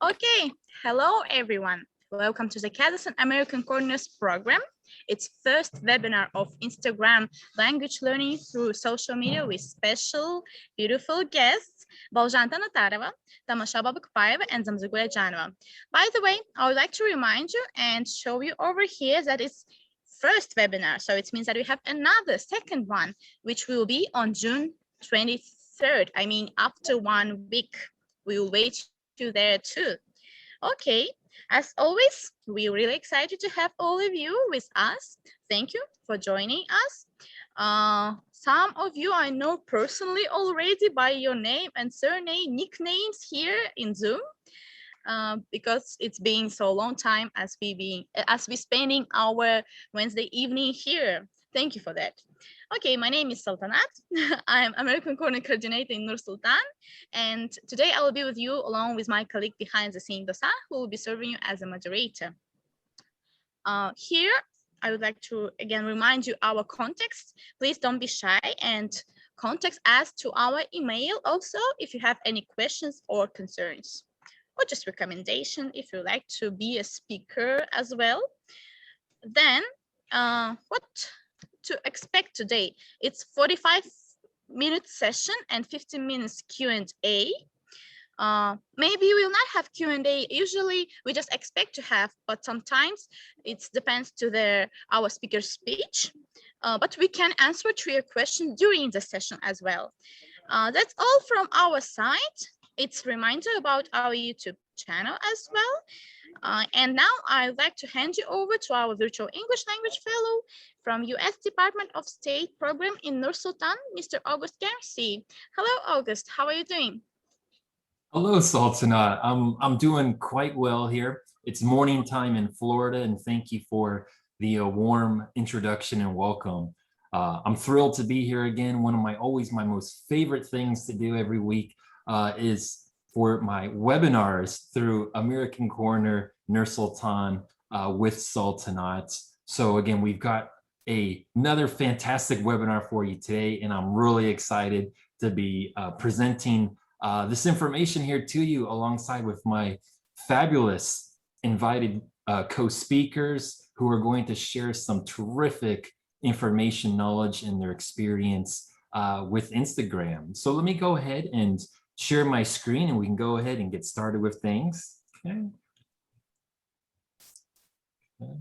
Okay, hello everyone. Welcome to the Kazakhstan American Corners program. It's first webinar of Instagram language learning through social media with special, beautiful guests, Balzhan Tanatarova, Tamasha Babykpayeva, and Zamzagul Aitzhanova. By the way, I would like to remind you and show you over here that it's first webinar. So it means that we have another second one, which will be on June 23rd. I mean, after 1 week, we will wait you there too. Okay, as always, we're really excited to have all of you with us. Thank you for joining us. Some of you I know personally already by your name and surname, nicknames here in Zoom, because it's been so long time as we spending our Wednesday evening here. Thank you for that. Okay, my name is Sultanat. I'm American Corner Coordinator in Nur-Sultan. And today I will be with you along with my colleague behind the scene, Dosa, who will be serving you as a moderator. Here, I would like to again remind you our context. Please don't be shy and contact us to our email also if you have any questions or concerns, or just recommendation if you like to be a speaker as well. Then, what to expect today? It's 45-minute session and 15 minutes Q&A. Maybe we will not have Q&A. Usually we just expect to have, but sometimes it depends to our speaker's speech. But we can answer to your question during the session as well. That's all from our side. It's a reminder about our YouTube channel as well. And now I'd like to hand you over to our virtual English language fellow from U.S. Department of State program in Nur-Sultan, Mr. August Garnsey. Hello, August. How are you doing? Hello, Sultanat. I'm doing quite well here. It's morning time in Florida, and thank you for the warm introduction and welcome. I'm thrilled to be here again. One of my most favorite things to do every week is for my webinars through American Corner, Nur-Sultan with Sultanat. So again, we've got another fantastic webinar for you today, and I'm really excited to be presenting this information here to you alongside with my fabulous invited co-speakers who are going to share some terrific information, knowledge, and their experience with Instagram. So let me go ahead and share my screen and we can go ahead and get started with things. Okay. All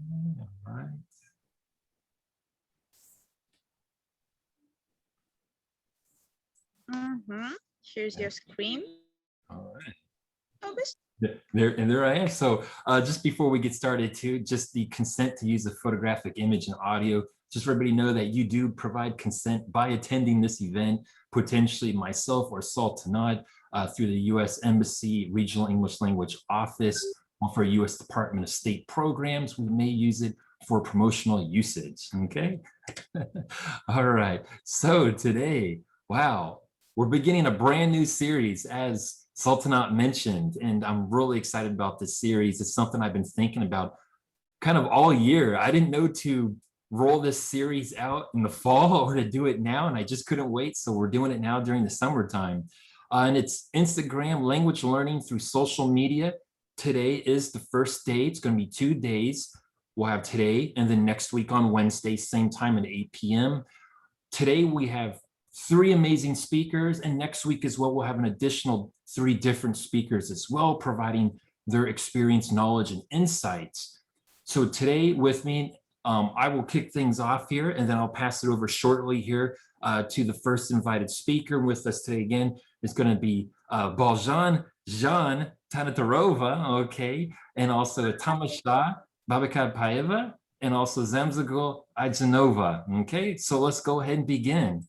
right. Here's your screen. All right. August. There I am. So just before we get started too, just the consent to use a photographic image and audio, just for everybody to know that you do provide consent by attending this event, potentially myself or Sultanat through the U.S. Embassy Regional English Language Office or for U.S. Department of State programs. We may use it for promotional usage, okay? All right, so today, wow, we're beginning a brand new series as Sultanat mentioned, and I'm really excited about this series. It's something I've been thinking about kind of all year. I didn't know to roll this series out in the fall or to do it now, and I just couldn't wait. So we're doing it now during the summertime. And it's Instagram language learning through social media. Today is the first day. It's going to be 2 days. We'll have today and then next week on Wednesday, same time at 8 p.m. Today we have 3 amazing speakers, and next week as well, we'll have an additional 3 different speakers as well, providing their experience, knowledge, and insights. So today with me, I will kick things off here, and then I'll pass it over shortly here to the first invited speaker with us today. Again, it's going to be Balzhan Tanatarova, okay, and also Tamasha Babykpayeva, and also Zamzagul Aitzhanova, okay? So let's go ahead and begin.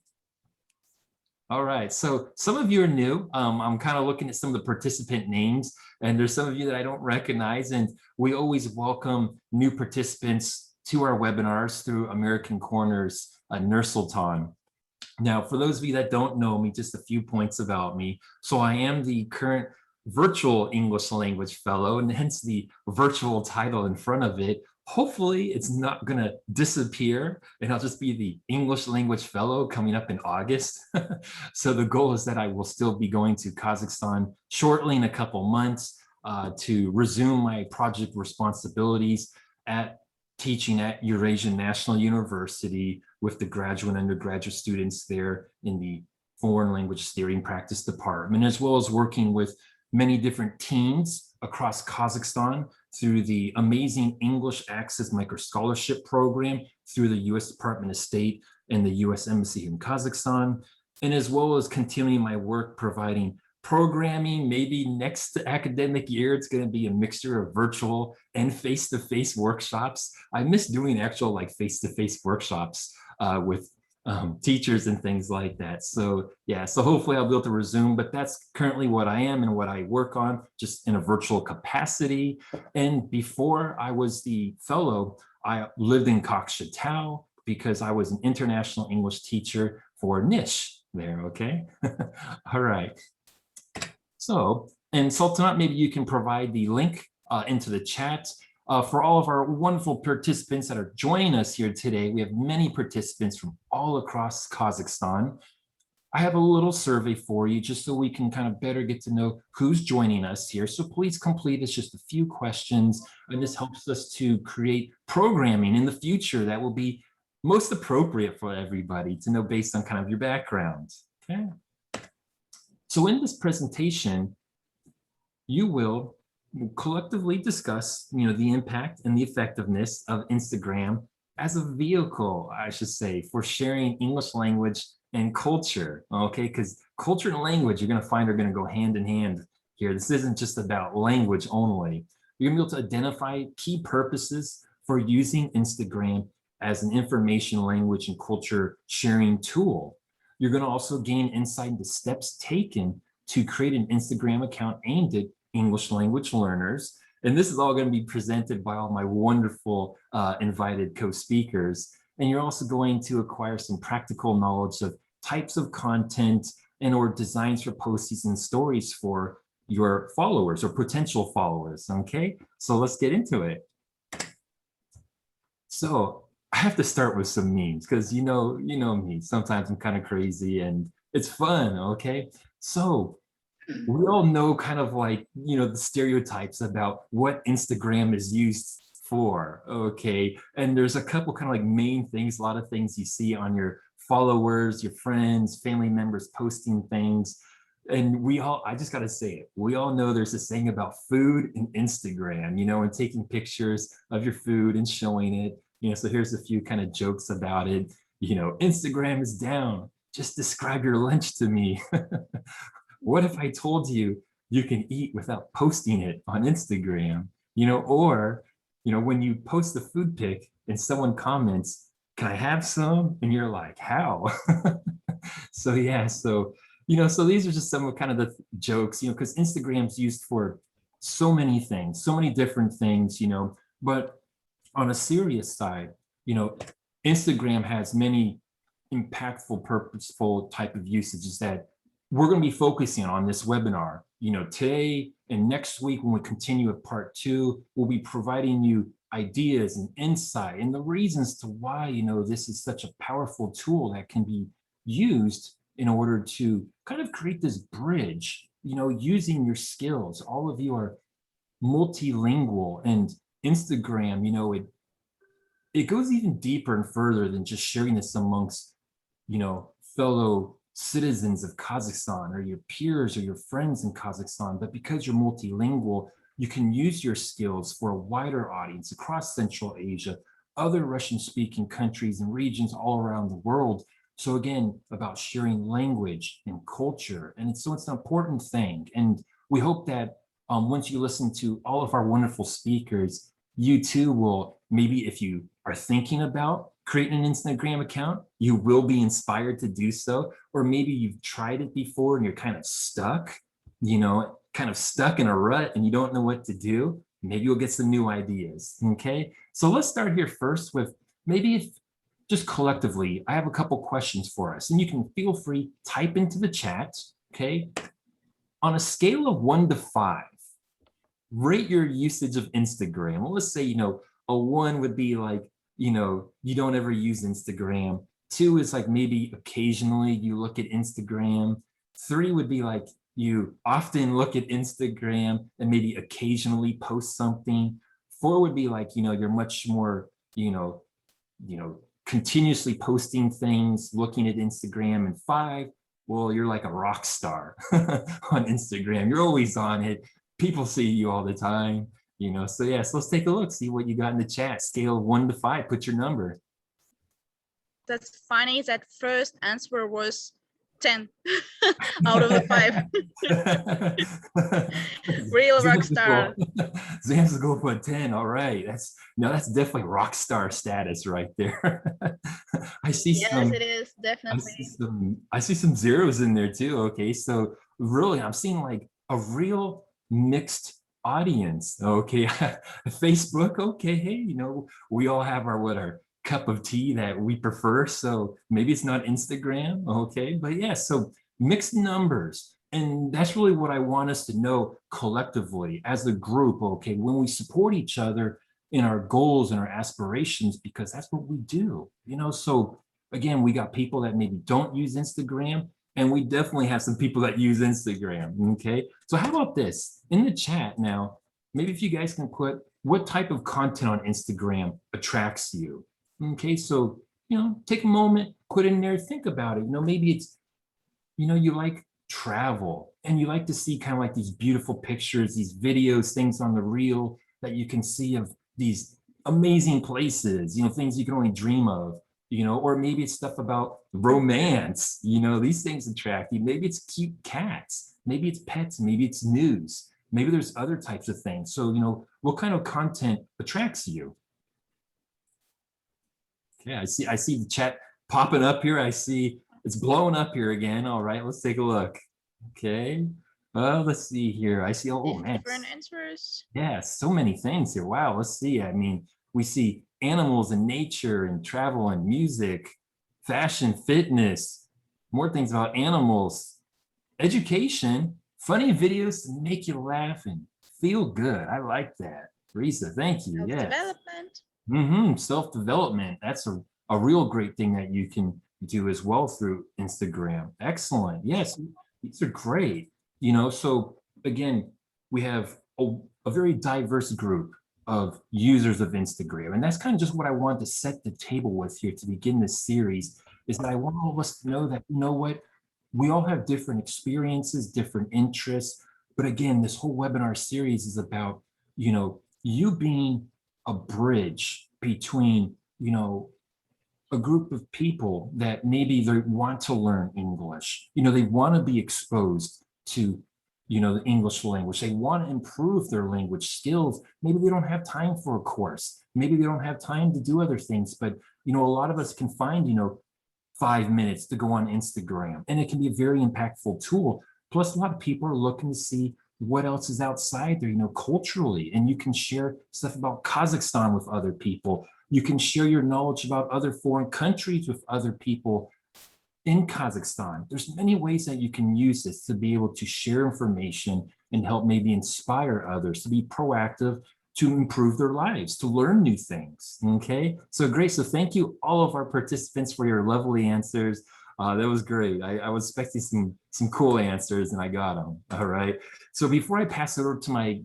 All right, so some of you are new. I'm kind of looking at some of the participant names, and there's some of you that I don't recognize, and we always welcome new participants to our webinars through American Corners Nur-Sultan. Now, for those of you that don't know me, just a few points about me. So I am the current virtual English language fellow, and hence the virtual title in front of it. Hopefully it's not going to disappear and I'll just be the English language fellow coming up in August. So the goal is that I will still be going to Kazakhstan shortly in a couple months. to resume my project responsibilities at teaching at Eurasian National University with the graduate and undergraduate students there in the Foreign Language Theory and Practice Department, as well as working with many different teams across Kazakhstan through the amazing English Access Micro Scholarship Program through the U.S. Department of State and the U.S. Embassy in Kazakhstan, and as well as continuing my work providing programming. Maybe next academic year, it's going to be a mixture of virtual and face-to-face workshops. I miss doing actual like face-to-face workshops with teachers and things like that. So yeah, so hopefully I'll be able to resume, but that's currently what I am and what I work on, just in a virtual capacity. And before I was the fellow, I lived in Kokshetau because I was an international English teacher for Nish there, okay? All right. So, and Sultanat, maybe you can provide the link into the chat. For all of our wonderful participants that are joining us here today, we have many participants from all across Kazakhstan. I have a little survey for you just so we can kind of better get to know who's joining us here. So please complete. It's just a few questions, and this helps us to create programming in the future that will be most appropriate for everybody to know based on kind of your background. Okay. So in this presentation, you will collectively discuss, the impact and the effectiveness of Instagram as a vehicle, I should say, for sharing English language and culture, okay? Because culture and language, you're gonna find are gonna go hand in hand here. This isn't just about language only. You're gonna be able to identify key purposes for using Instagram as an information, language, and culture sharing tool. You're gonna also gain insight into steps taken to create an Instagram account aimed at English language learners. And this is all going to be presented by all my wonderful invited co-speakers. And you're also going to acquire some practical knowledge of types of content and or designs for postings and stories for your followers or potential followers, okay? So let's get into it. So I have to start with some memes because you know me, sometimes I'm kind of crazy and it's fun, okay? So we all know kind of like, the stereotypes about what Instagram is used for, okay? And there's a couple kind of like main things, a lot of things you see on your followers, your friends, family members posting things. And I just gotta say it, we all know there's this thing about food and Instagram, and taking pictures of your food and showing it. So here's a few kind of jokes about it. Instagram is down, just describe your lunch to me. What if I told you you can eat without posting it on Instagram? Or when you post the food pic and someone comments, can I have some? And you're like, how? So yeah, so these are just some of kind of the jokes, because Instagram's used for so many things, so many different things, but on a serious side, Instagram has many impactful, purposeful type of usages that we're going to be focusing on this webinar. Today and next week, when we continue with part 2, we'll be providing you ideas and insight and the reasons to why, this is such a powerful tool that can be used in order to kind of create this bridge, using your skills. All of you are multilingual, and Instagram, it goes even deeper and further than just sharing this amongst, fellow citizens of Kazakhstan or your peers or your friends in Kazakhstan, but because you're multilingual, you can use your skills for a wider audience across Central Asia, other Russian-speaking countries and regions all around the world. So again, about sharing language and culture, and it's an important thing. And we hope that once you listen to all of our wonderful speakers, you too will, maybe if you are thinking about creating an Instagram account, you will be inspired to do so. Or maybe you've tried it before and you're kind of stuck, kind of stuck in a rut and you don't know what to do. Maybe you'll get some new ideas, okay? So let's start here first with maybe just collectively, I have a couple questions for us, and you can feel free, type into the chat, okay? On a scale of 1 to 5, rate your usage of Instagram. Well, let's say, a 1 would be like, you don't ever use Instagram. 2 is like maybe occasionally you look at Instagram. 3 would be like You often look at Instagram and maybe occasionally post something. 4 would be like, you're much more, continuously posting things, looking at Instagram. And 5, well, you're like a rock star on Instagram. You're always on it. People see you all the time, So yeah, so let's take a look, see what you got in the chat. Scale of 1 to 5, put your number. That's funny. That first answer was 10 out of the 5. Real rock star. Zamzagul put 10. All right, that's definitely rock star status right there. I see yes, it is definitely. I see some zeros in there too. Okay, so really, I'm seeing like a real mixed audience. Okay, Facebook. Okay, hey, we all have our cup of tea that we prefer. So maybe it's not Instagram. Okay, but yeah, so mixed numbers. And that's really what I want us to know collectively as a group. Okay, when we support each other in our goals and our aspirations, because that's what we do, So again, we got people that maybe don't use Instagram, and we definitely have some people that use Instagram. Okay, so how about this in the chat now? Maybe if you guys can put what type of content on Instagram attracts you. Okay, so take a moment, put in there, think about it. Maybe it's you like travel and you like to see kind of like these beautiful pictures, these videos, things on the reel that you can see of these amazing places, things you can only dream of, or maybe it's stuff about romance, these things attract you. Maybe it's cute cats, maybe it's pets, maybe it's news, maybe there's other types of things. So, what kind of content attracts you? Yeah, I see the chat popping up here. I see it's blowing up here again. All right, let's take a look. Okay. Well, let's see here. I see, oh man. Different answers. Yeah, so many things here. Wow, let's see. I mean, we see animals and nature and travel and music, fashion, fitness, more things about animals, education, funny videos to make you laugh and feel good. I like that. Risa, thank you. Yeah. Self-development. Self-development. That's a real great thing that you can do as well through Instagram. Excellent. Yes, these are great. So again, we have a very diverse group of users of Instagram. And that's kind of just what I wanted to set the table with here to begin this series, is that I want all of us to know that, what, we all have different experiences, different interests. But again, this whole webinar series is about, you being a bridge between, a group of people that maybe they want to learn English. They want to be exposed to, the English language. They want to improve their language skills. Maybe they don't have time for a course. Maybe they don't have time to do other things. But, a lot of us can find, 5 minutes to go on Instagram, and it can be a very impactful tool. Plus, a lot of people are looking to see what else is outside there, culturally, and you can share stuff about Kazakhstan with other people. You can share your knowledge about other foreign countries with other people in Kazakhstan. There's many ways that you can use this to be able to share information and help maybe inspire others to be proactive, to improve their lives, to learn new things. Okay, so great. So thank you all of our participants for your lovely answers. That was great. I was expecting some cool answers and I got them. All right. So before I pass it over to my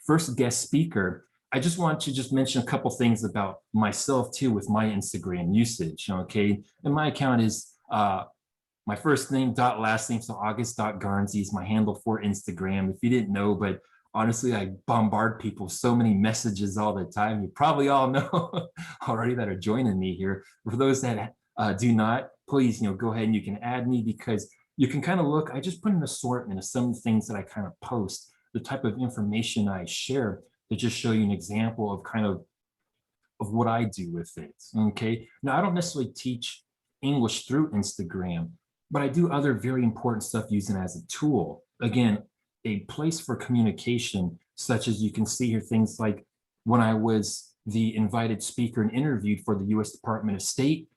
first guest speaker, I just want to mention a couple things about myself too with my Instagram usage. Okay, and my account is my first name dot last name, so August.Garnsey is my handle for Instagram. If you didn't know, but honestly, I bombard people with so many messages all the time. You probably all know already that are joining me here. For those that do not, please, go ahead and you can add me, because you can kind of look. I just put an assortment of some of the things that I kind of post, the type of information I share, to just show you an example of kind of what I do with it. Okay. Now, I don't necessarily teach English through Instagram, but I do other very important stuff using it as a tool. Again, a place for communication, such as you can see here, things like when I was the invited speaker and interviewed for the U.S. Department of State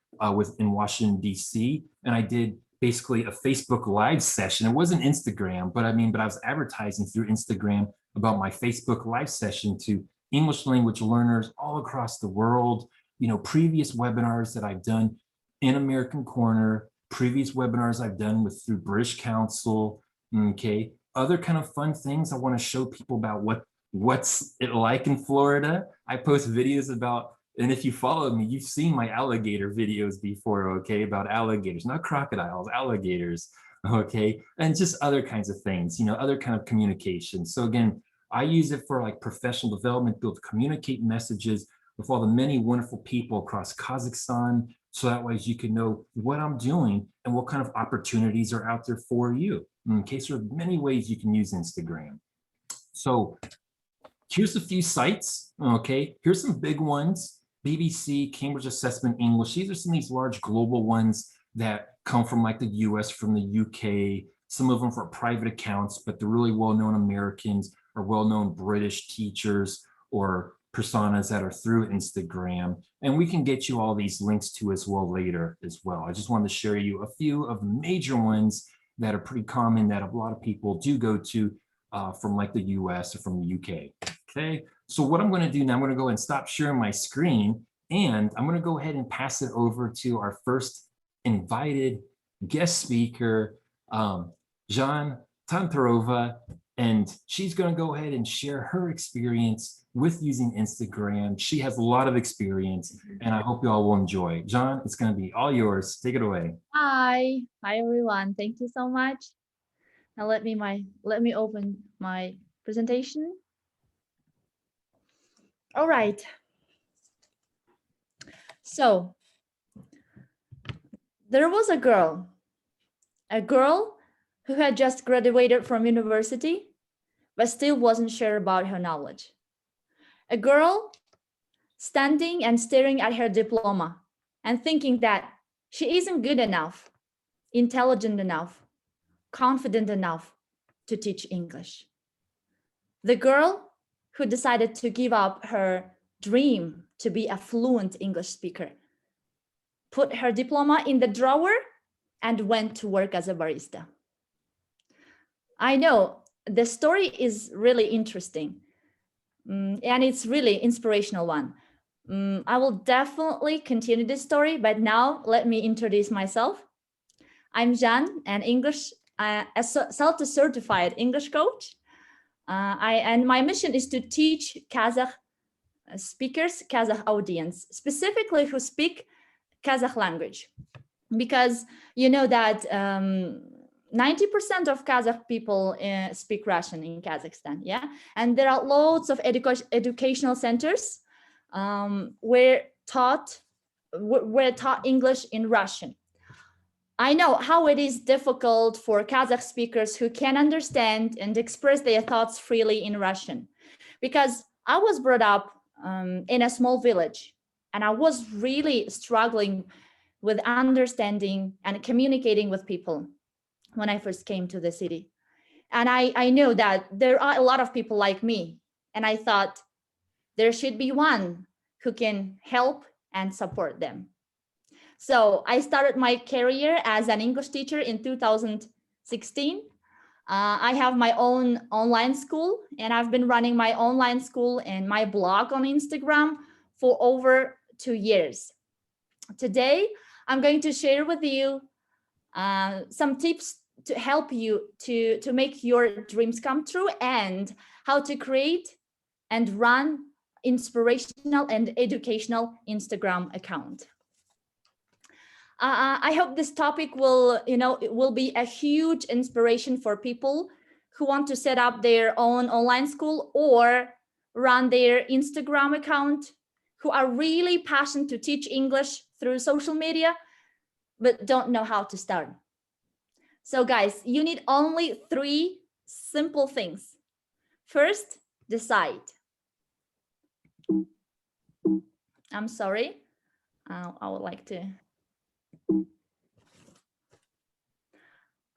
in Washington, D.C., and I did basically a Facebook Live session. It wasn't Instagram, but I was advertising through Instagram about my Facebook Live session to English language learners all across the world. Previous webinars that I've done in American Corner, previous webinars I've done through British Council, Okay. Other kind of fun things I want to show people about what's it like in Florida. I post videos about, and if you follow me, you've seen my alligator videos before, okay, about alligators, not crocodiles, alligators, okay, and just other kinds of things, other kind of communication. So again, I use it for like professional development, build communicate messages with all the many wonderful people across Kazakhstan, so that way you can know what I'm doing and what kind of opportunities are out there for you. Okay, so there are many ways you can use Instagram. So here's a few sites, okay? Here's some big ones: BBC, Cambridge Assessment English. These are some of these large global ones that come from like the US, from the UK, some of them for private accounts, but the really well-known Americans or well-known British teachers or personas that are through Instagram. And we can get you all these links to as well later as well. I just wanted to share you a few of the major ones that are pretty common that a lot of people do go to from like the US or from the UK. Okay, so what I'm going to do now, I'm going to go and stop sharing my screen, and I'm going to go ahead and pass it over to our first invited guest speaker, Balzhan Tanatarova, and she's going to go ahead and share her experience with using Instagram. She has a lot of experience, and I hope you all will enjoy. Balzhan, it's going to be all yours. Take it away. Hi everyone. Thank you so much. Now let me open my presentation. All right. So there was a girl who had just graduated from university, but still wasn't sure about her knowledge. A girl standing and staring at her diploma and thinking that she isn't good enough, intelligent enough, confident enough to teach English. The girl who decided to give up her dream to be a fluent English speaker, put her diploma in the drawer and went to work as a barista. I know the story is really interesting and it's really inspirational one. I will definitely continue this story, but now let me introduce myself. I'm Balzhan, a self-certified English coach. And my mission is to teach Kazakh speakers, Kazakh audience, specifically who speak Kazakh language, because you know that 90% of Kazakh people speak Russian in Kazakhstan, yeah, and there are lots of educational centers where taught English in Russian. I know how it is difficult for Kazakh speakers who can understand and express their thoughts freely in Russian, because I was brought up in a small village and I was really struggling with understanding and communicating with people when I first came to the city. And I know that there are a lot of people like me, and I thought there should be one who can help and support them. So I started my career as an English teacher in 2016. I have my own online school, and I've been running my online school and my blog on Instagram for over 2 years. Today, I'm going to share with you some tips to help you to make your dreams come true, and how to create and run inspirational and educational Instagram account. I hope this topic will be a huge inspiration for people who want to set up their own online school or run their Instagram account, who are really passionate to teach English through social media, but don't know how to start. So guys, you need only 3 simple things. First, decide. I'm sorry. I would like to.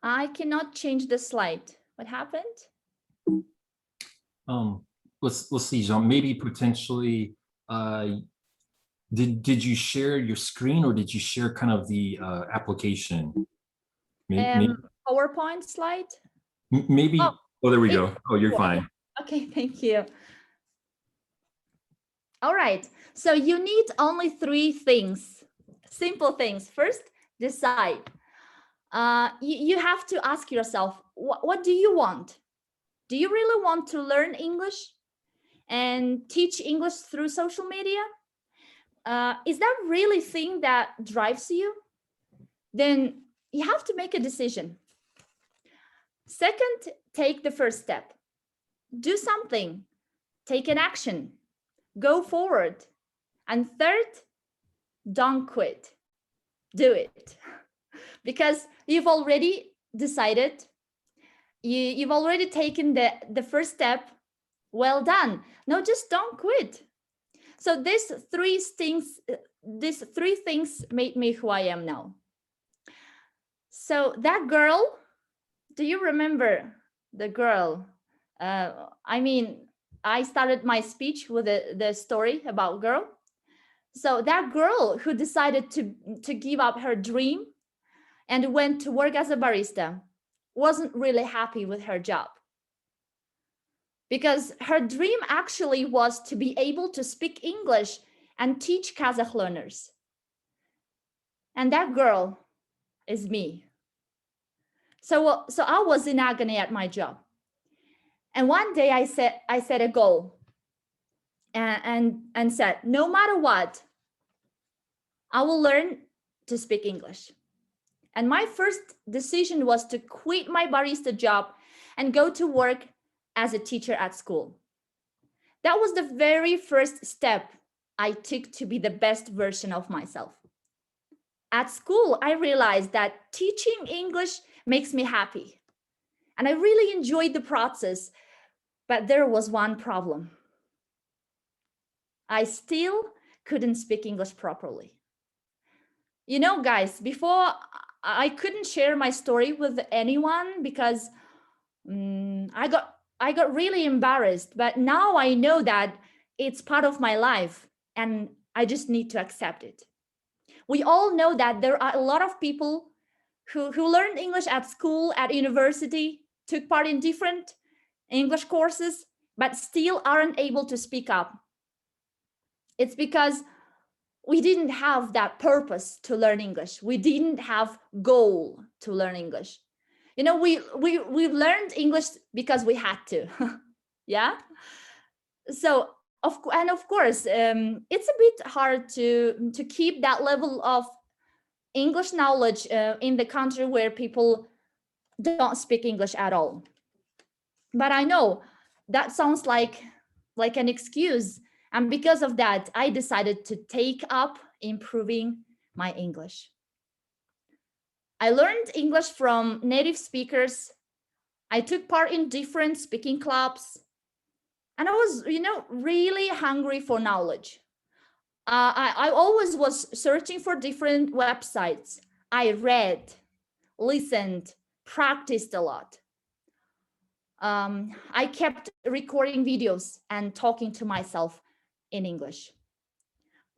I cannot change the slide. What happened? Let's see, Jean. Maybe potentially, did you share your screen, or did you share kind of the application? Maybe, PowerPoint slide. Maybe. Oh, there we go. Oh, you're fine. Okay, thank you. All right. So you need only 3 things, simple things. First, decide. You have to ask yourself, what do you want? Do you really want to learn English and teach English through social media? Is that really thing that drives you? Then you have to make a decision. Second, take the first step. Do something. Take an action. Go forward. And third, don't quit. Do it. Because you've already decided, you've already taken the first step. Well done. No, just don't quit. So these three things made me who I am now. So that girl, do you remember the girl? I started my speech with the story about girl. So that girl who decided to give up her dream and went to work as a barista wasn't really happy with her job, because her dream actually was to be able to speak English and teach Kazakh learners. And that girl is me. So I was in agony at my job. And one day I set a goal and said, no matter what, I will learn to speak English. And my first decision was to quit my barista job and go to work as a teacher at school. That was the very first step I took to be the best version of myself. At school, I realized that teaching English makes me happy. And I really enjoyed the process, but there was one problem. I still couldn't speak English properly. You know, guys, before I couldn't share my story with anyone because I got really embarrassed, but now I know that it's part of my life and I just need to accept it. We all know that there are a lot of people who learned English at school, at university, took part in different English courses, but still aren't able to speak up. It's because we didn't have that purpose to learn English. We didn't have goal to learn English. You know, we learned English because we had to. Yeah. So of course, it's a bit hard to keep that level of English knowledge in the country where people don't speak English at all. But I know that sounds like an excuse. And because of that, I decided to take up improving my English. I learned English from native speakers. I took part in different speaking clubs. And I was, really hungry for knowledge. I always was searching for different websites. I read, listened, practiced a lot. I kept recording videos and talking to myself in English.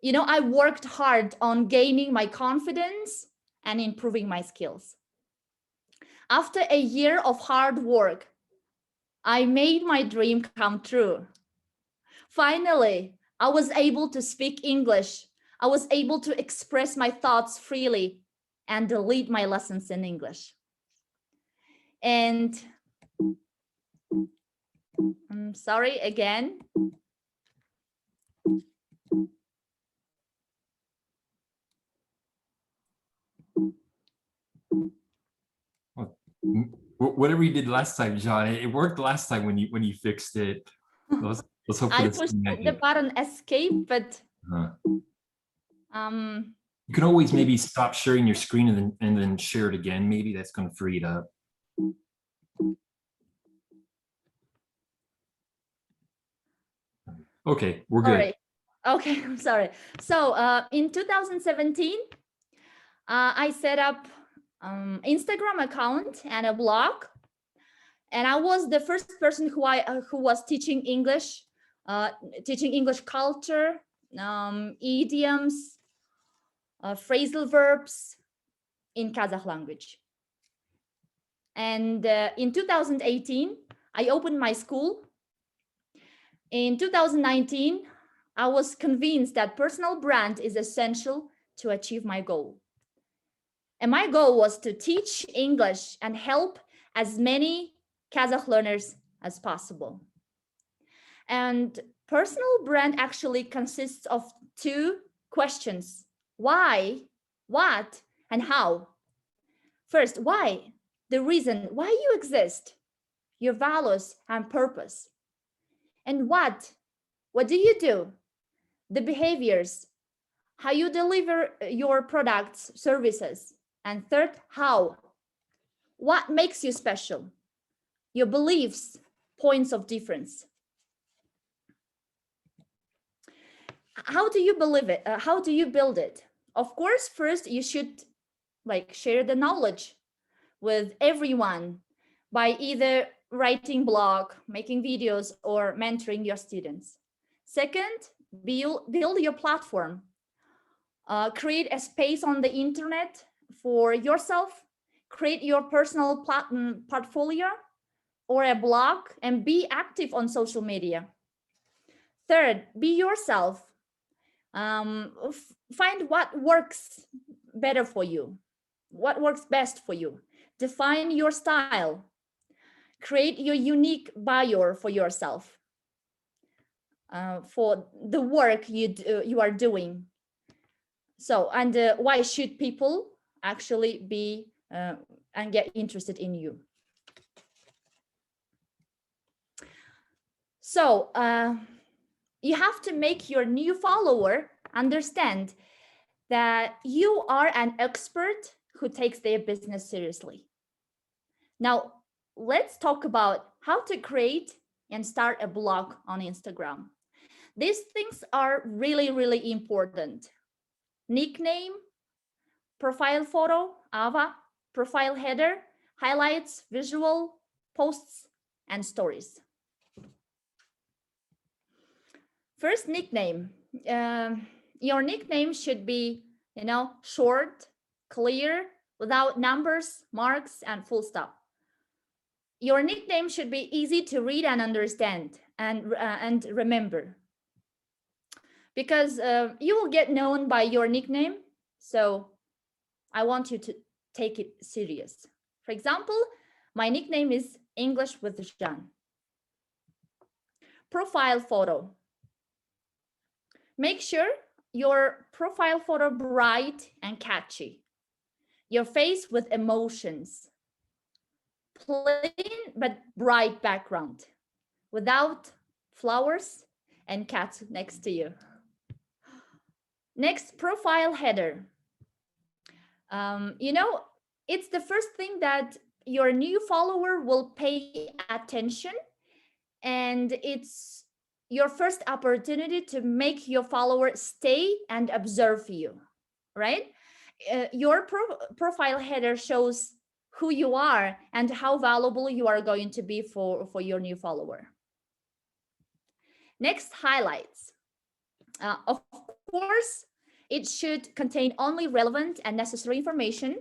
I worked hard on gaining my confidence and improving my skills. After a year of hard work, I made my dream come true. Finally, I was able to speak English. I was able to express my thoughts freely and delete my lessons in English. And I'm sorry again. Whatever you did last time, John, it worked last time when you fixed it. Let's hope I pushed the button escape, but you can always maybe stop sharing your screen and then share it again. Maybe that's going to free it up. Okay, we're good. Right. Okay, I'm sorry. So in 2017, I set up Instagram account and a blog, and I was the first person who was teaching English culture, idioms, phrasal verbs in Kazakh language. And in 2018, I opened my school. In 2019, I was convinced that personal brand is essential to achieve my goal. And my goal was to teach English and help as many Kazakh learners as possible. And personal brand actually consists of two questions: why, what, and how. First, why? The reason why you exist, your values and purpose. And what? What do you do? The behaviors, how you deliver your products, services. And third, how? What makes you special? Your beliefs, points of difference. How do you believe it? How do you build it? Of course, first you should share the knowledge with everyone by either writing blog, making videos, or mentoring your students. Second, build your platform. Create a space on the internet for yourself. Create your personal portfolio or a blog and be active on social media. Third, be yourself. Find what works better for you, what works best for you. Define your style. Create your unique bio for yourself, for the work you are doing. So, and why should people actually be and get interested in you? So you have to make your new follower understand that you are an expert who takes their business seriously. Now, let's talk about how to create and start a blog on Instagram. These things are really, really important. Nickname, profile photo, AVA, profile header, highlights, visual, posts, and stories. First, nickname. Your nickname should be, short, clear, without numbers, marks, and full stop. Your nickname should be easy to read and understand and remember, because you will get known by your nickname. So I want you to take it serious. For example, my nickname is English with Jean. Profile photo. Make sure your profile photo bright and catchy. Your face with emotions. Plain but bright background, without flowers and cats next to you. Next, profile header. It's the first thing that your new follower will pay attention, and it's your first opportunity to make your follower stay and observe you, right? Your profile header shows who you are and how valuable you are going to be for your new follower. Next, highlights. Of course, it should contain only relevant and necessary information.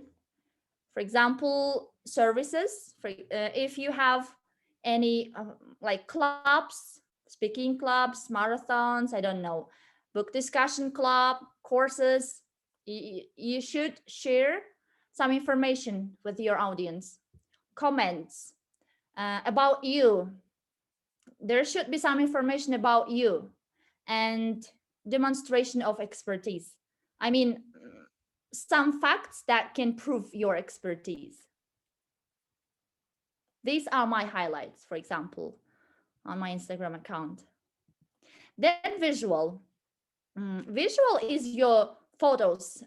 For example, services. If you have any clubs, speaking clubs, marathons, I don't know, book discussion club, courses, you should share some information with your audience. Comments about you. There should be some information about you and demonstration of expertise. I mean, some facts that can prove your expertise. These are my highlights, for example, on my Instagram account. Then visual. Visual is your photos,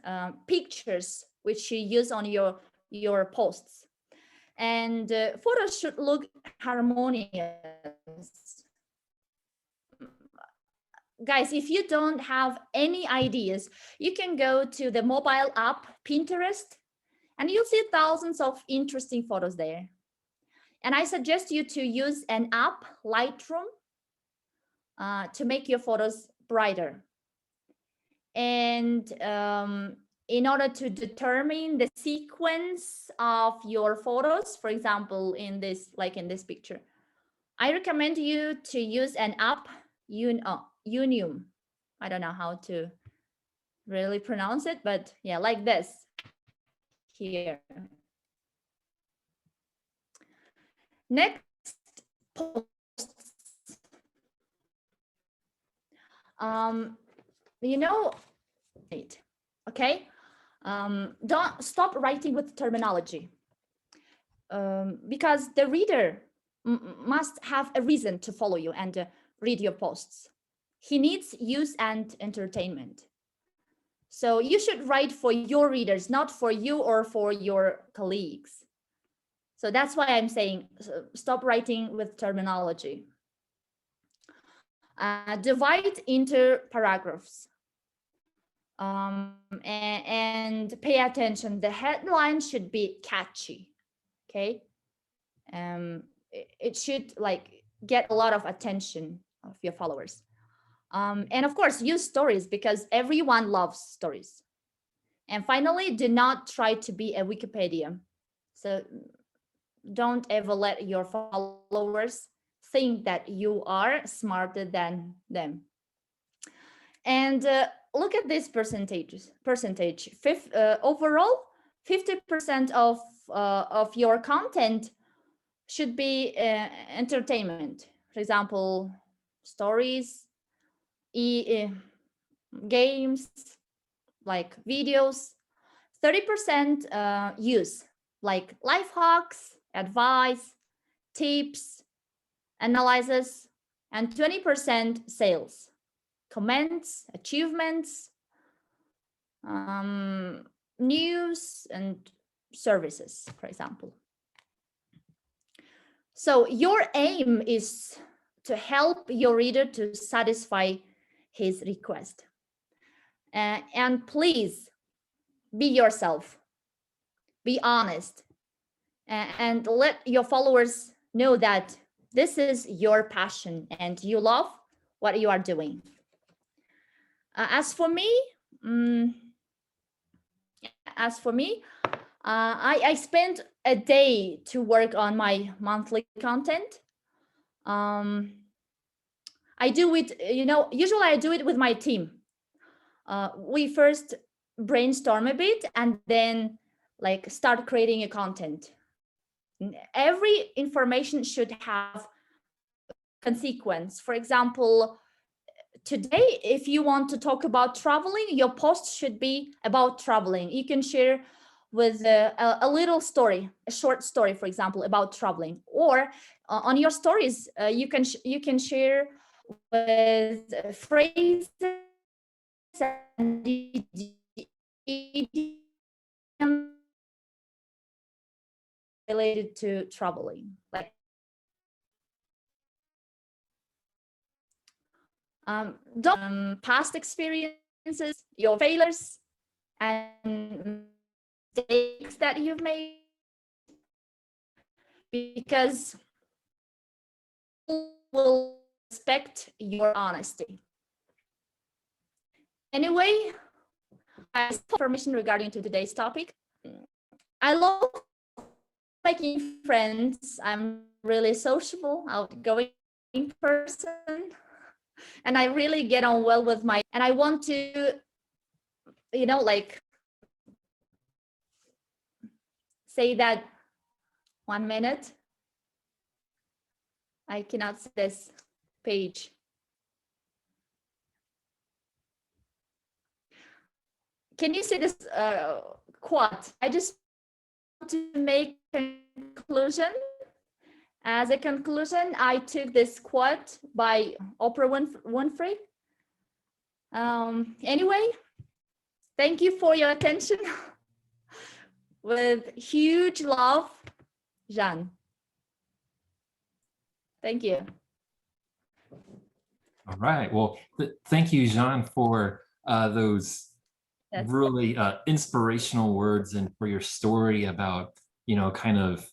pictures, which you use on your posts. And photos should look harmonious. Guys, if you don't have any ideas, you can go to the mobile app Pinterest, and you'll see thousands of interesting photos there. And I suggest you to use an app, Lightroom, to make your photos brighter. And in order to determine the sequence of your photos, for example, in this picture, I recommend you to use an app, Unium. I don't know how to really pronounce it, but yeah, like this here. Next, posts. You know, okay, don't stop writing with terminology, because the reader must have a reason to follow you and read your posts. He needs use and entertainment. So you should write for your readers, not for you or for your colleagues. So that's why I'm saying stop writing with terminology. Divide into paragraphs. And pay attention. The headline should be catchy. Okay. It should like get a lot of attention of your followers. And of course, use stories because everyone loves stories. And finally, do not try to be a Wikipedia. So don't ever let your followers think that you are smarter than them. And look at this percentage. Overall, 50% of your content should be entertainment. For example, stories, games, like videos. 30% use, like life hacks, advice, tips, analysis, and 20% sales, comments, achievements, news, and services, for example. So your aim is to help your reader to satisfy his request. And please be yourself, be honest, and let your followers know that this is your passion and you love what you are doing. As for me, I spent a day to work on my monthly content. I do it, usually I do it with my team. We first brainstorm a bit and then like start creating a content. Every information should have consequence. For example, today, if you want to talk about traveling, your post should be about traveling. You can share with a little story, a short story, for example, about traveling. Or on your stories, you can share with phrases and related to traveling, like past experiences, your failures, and mistakes that you've made, because people will respect your honesty. Anyway, I have information regarding to today's topic. I love making friends. I'm really sociable, outgoing person, and I really get on well with and I want to, like say that 1 minute. I cannot see this page. Can you see this quote? I just want to make a conclusion. As a conclusion, I took this quote by Oprah Winfrey. Anyway, thank you for your attention. With huge love, Jean. Thank you. All right. Well, thank you, Jean, for those really inspirational words and for your story about, kind of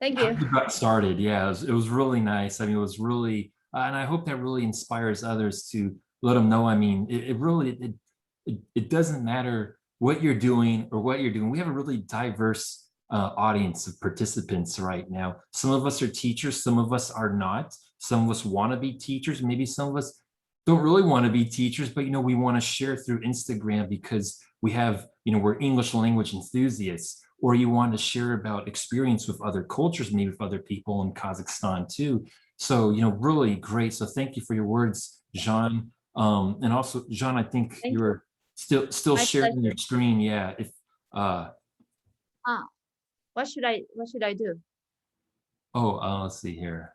thank you. How you got started. Yeah, it was really nice. I mean, it was really, and I hope that really inspires others to let them know. I mean, it doesn't matter what you're doing or what you're doing. We have a really diverse audience of participants right now. Some of us are teachers, some of us are not. Some of us want to be teachers. Maybe some of us don't really want to be teachers, but we want to share through Instagram because we have, we're English language enthusiasts. or you want to share about experience with other cultures, maybe with other people in Kazakhstan too. So, really great. So thank you for your words, Jean. And also, Jean, I think Thank you. you're still My sharing pleasure. your screen. Yeah. If What should I do? let's see here.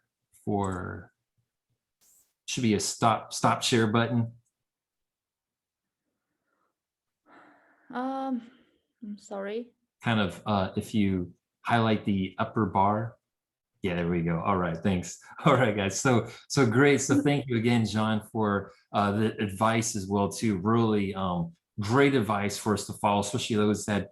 Should be a stop share button. I'm sorry. Kind of if you highlight the upper bar. Yeah, there we go. All right, thanks. All right, guys. So great. So thank you again, John, for the advice as well too. Really great advice for us to follow, especially those that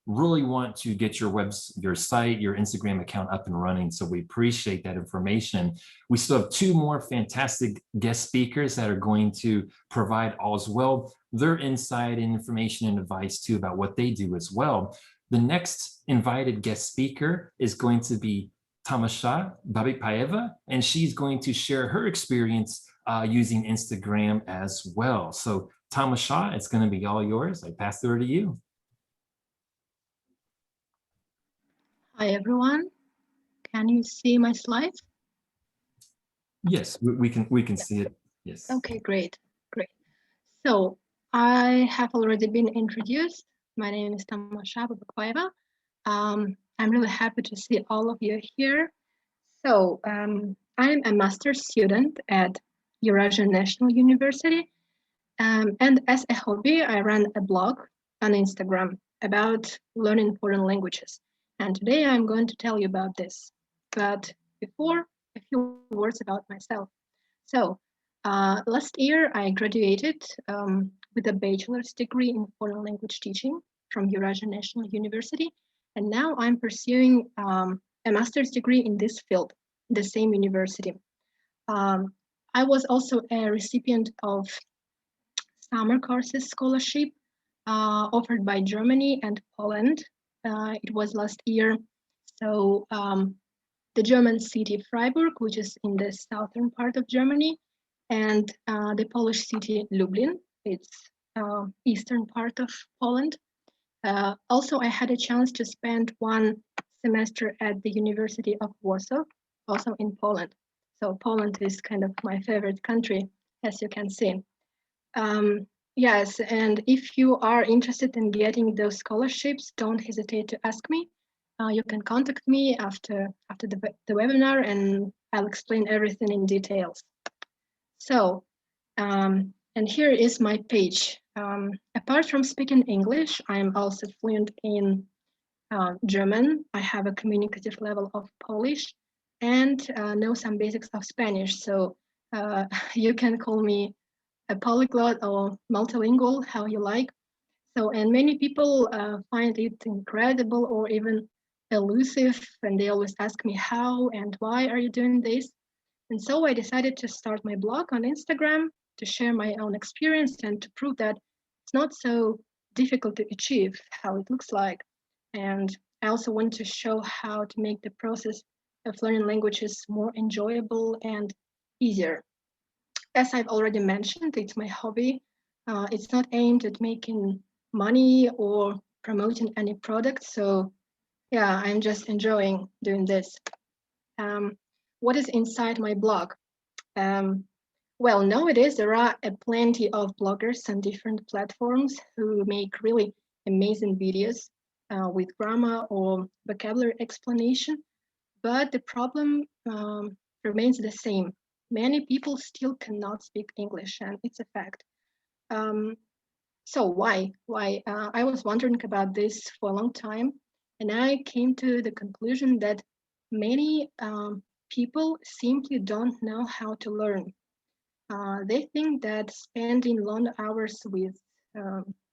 really want to get your site, your Instagram account up and running. So we appreciate that information. We still have two more fantastic guest speakers that are going to provide all as well their insight and information and advice too about what they do as well. The next invited guest speaker is going to be Tamasha Babykpayeva, and she's going to share her experience using Instagram as well. So Tamasha, it's going to be all yours. I pass it over to you. Hi, everyone. Can you see my slides? Yes, we can see it. Yes. Okay, great. So I have already been introduced. My name is Tamasha Babykpayeva. I'm really happy to see all of you here. So I'm a master's student at Eurasian National University. And as a hobby, I run a blog on Instagram about learning foreign languages. And today I'm going to tell you about this. But before, a few words about myself. So last year, I graduated with a bachelor's degree in foreign language teaching from Eurasian National University. And now I'm pursuing a master's degree in this field, the same university. I was also a recipient of summer courses scholarship offered by Germany and Poland. It was last year. So the German city Freiburg, which is in the southern part of Germany, and the Polish city Lublin, it's eastern part of Poland. Also, I had a chance to spend one semester at the University of Warsaw, also in Poland. So Poland is kind of my favorite country, as you can see. Yes, and if you are interested in getting those scholarships, don't hesitate to ask me. You can contact me after the webinar, and I'll explain everything in details. So, and here is my page. Apart from speaking English, I am also fluent in German. I have a communicative level of Polish and know some basics of Spanish. So you can call me a polyglot or multilingual, how you like. So, and many people find it incredible or even elusive, and they always ask me how and why are you doing this? And so I decided to start my blog on Instagram to share my own experience and to prove that it's not so difficult to achieve how it looks like. And I also want to show how to make the process of learning languages more enjoyable and easier. As I've already mentioned, it's my hobby. It's not aimed at making money or promoting any product. So yeah, I'm just enjoying doing this. What is inside my blog? Well, nowadays there are plenty of bloggers on different platforms who make really amazing videos with grammar or vocabulary explanation. But the problem remains the same. Many people still cannot speak English, and it's a fact. So why? I was wondering about this for a long time, and I came to the conclusion that many people simply don't know how to learn. They think that spending long hours with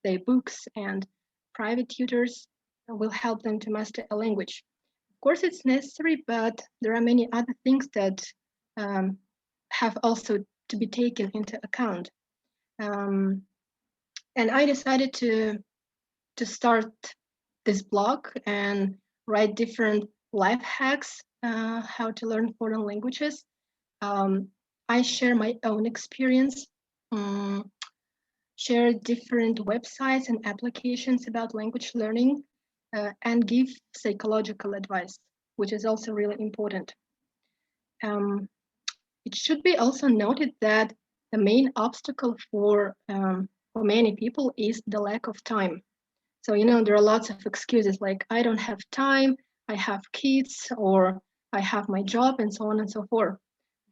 their books and private tutors will help them to master a language. Of course, it's necessary, but there are many other things that have also to be taken into account. And I decided to start this blog and write different life hacks, how to learn foreign languages. I share my own experience, share different websites and applications about language learning, and give psychological advice, which is also really important. It should be also noted that the main obstacle for many people is the lack of time. So, you know, there are lots of excuses like, I don't have time, I have kids, or I have my job, and so on and so forth.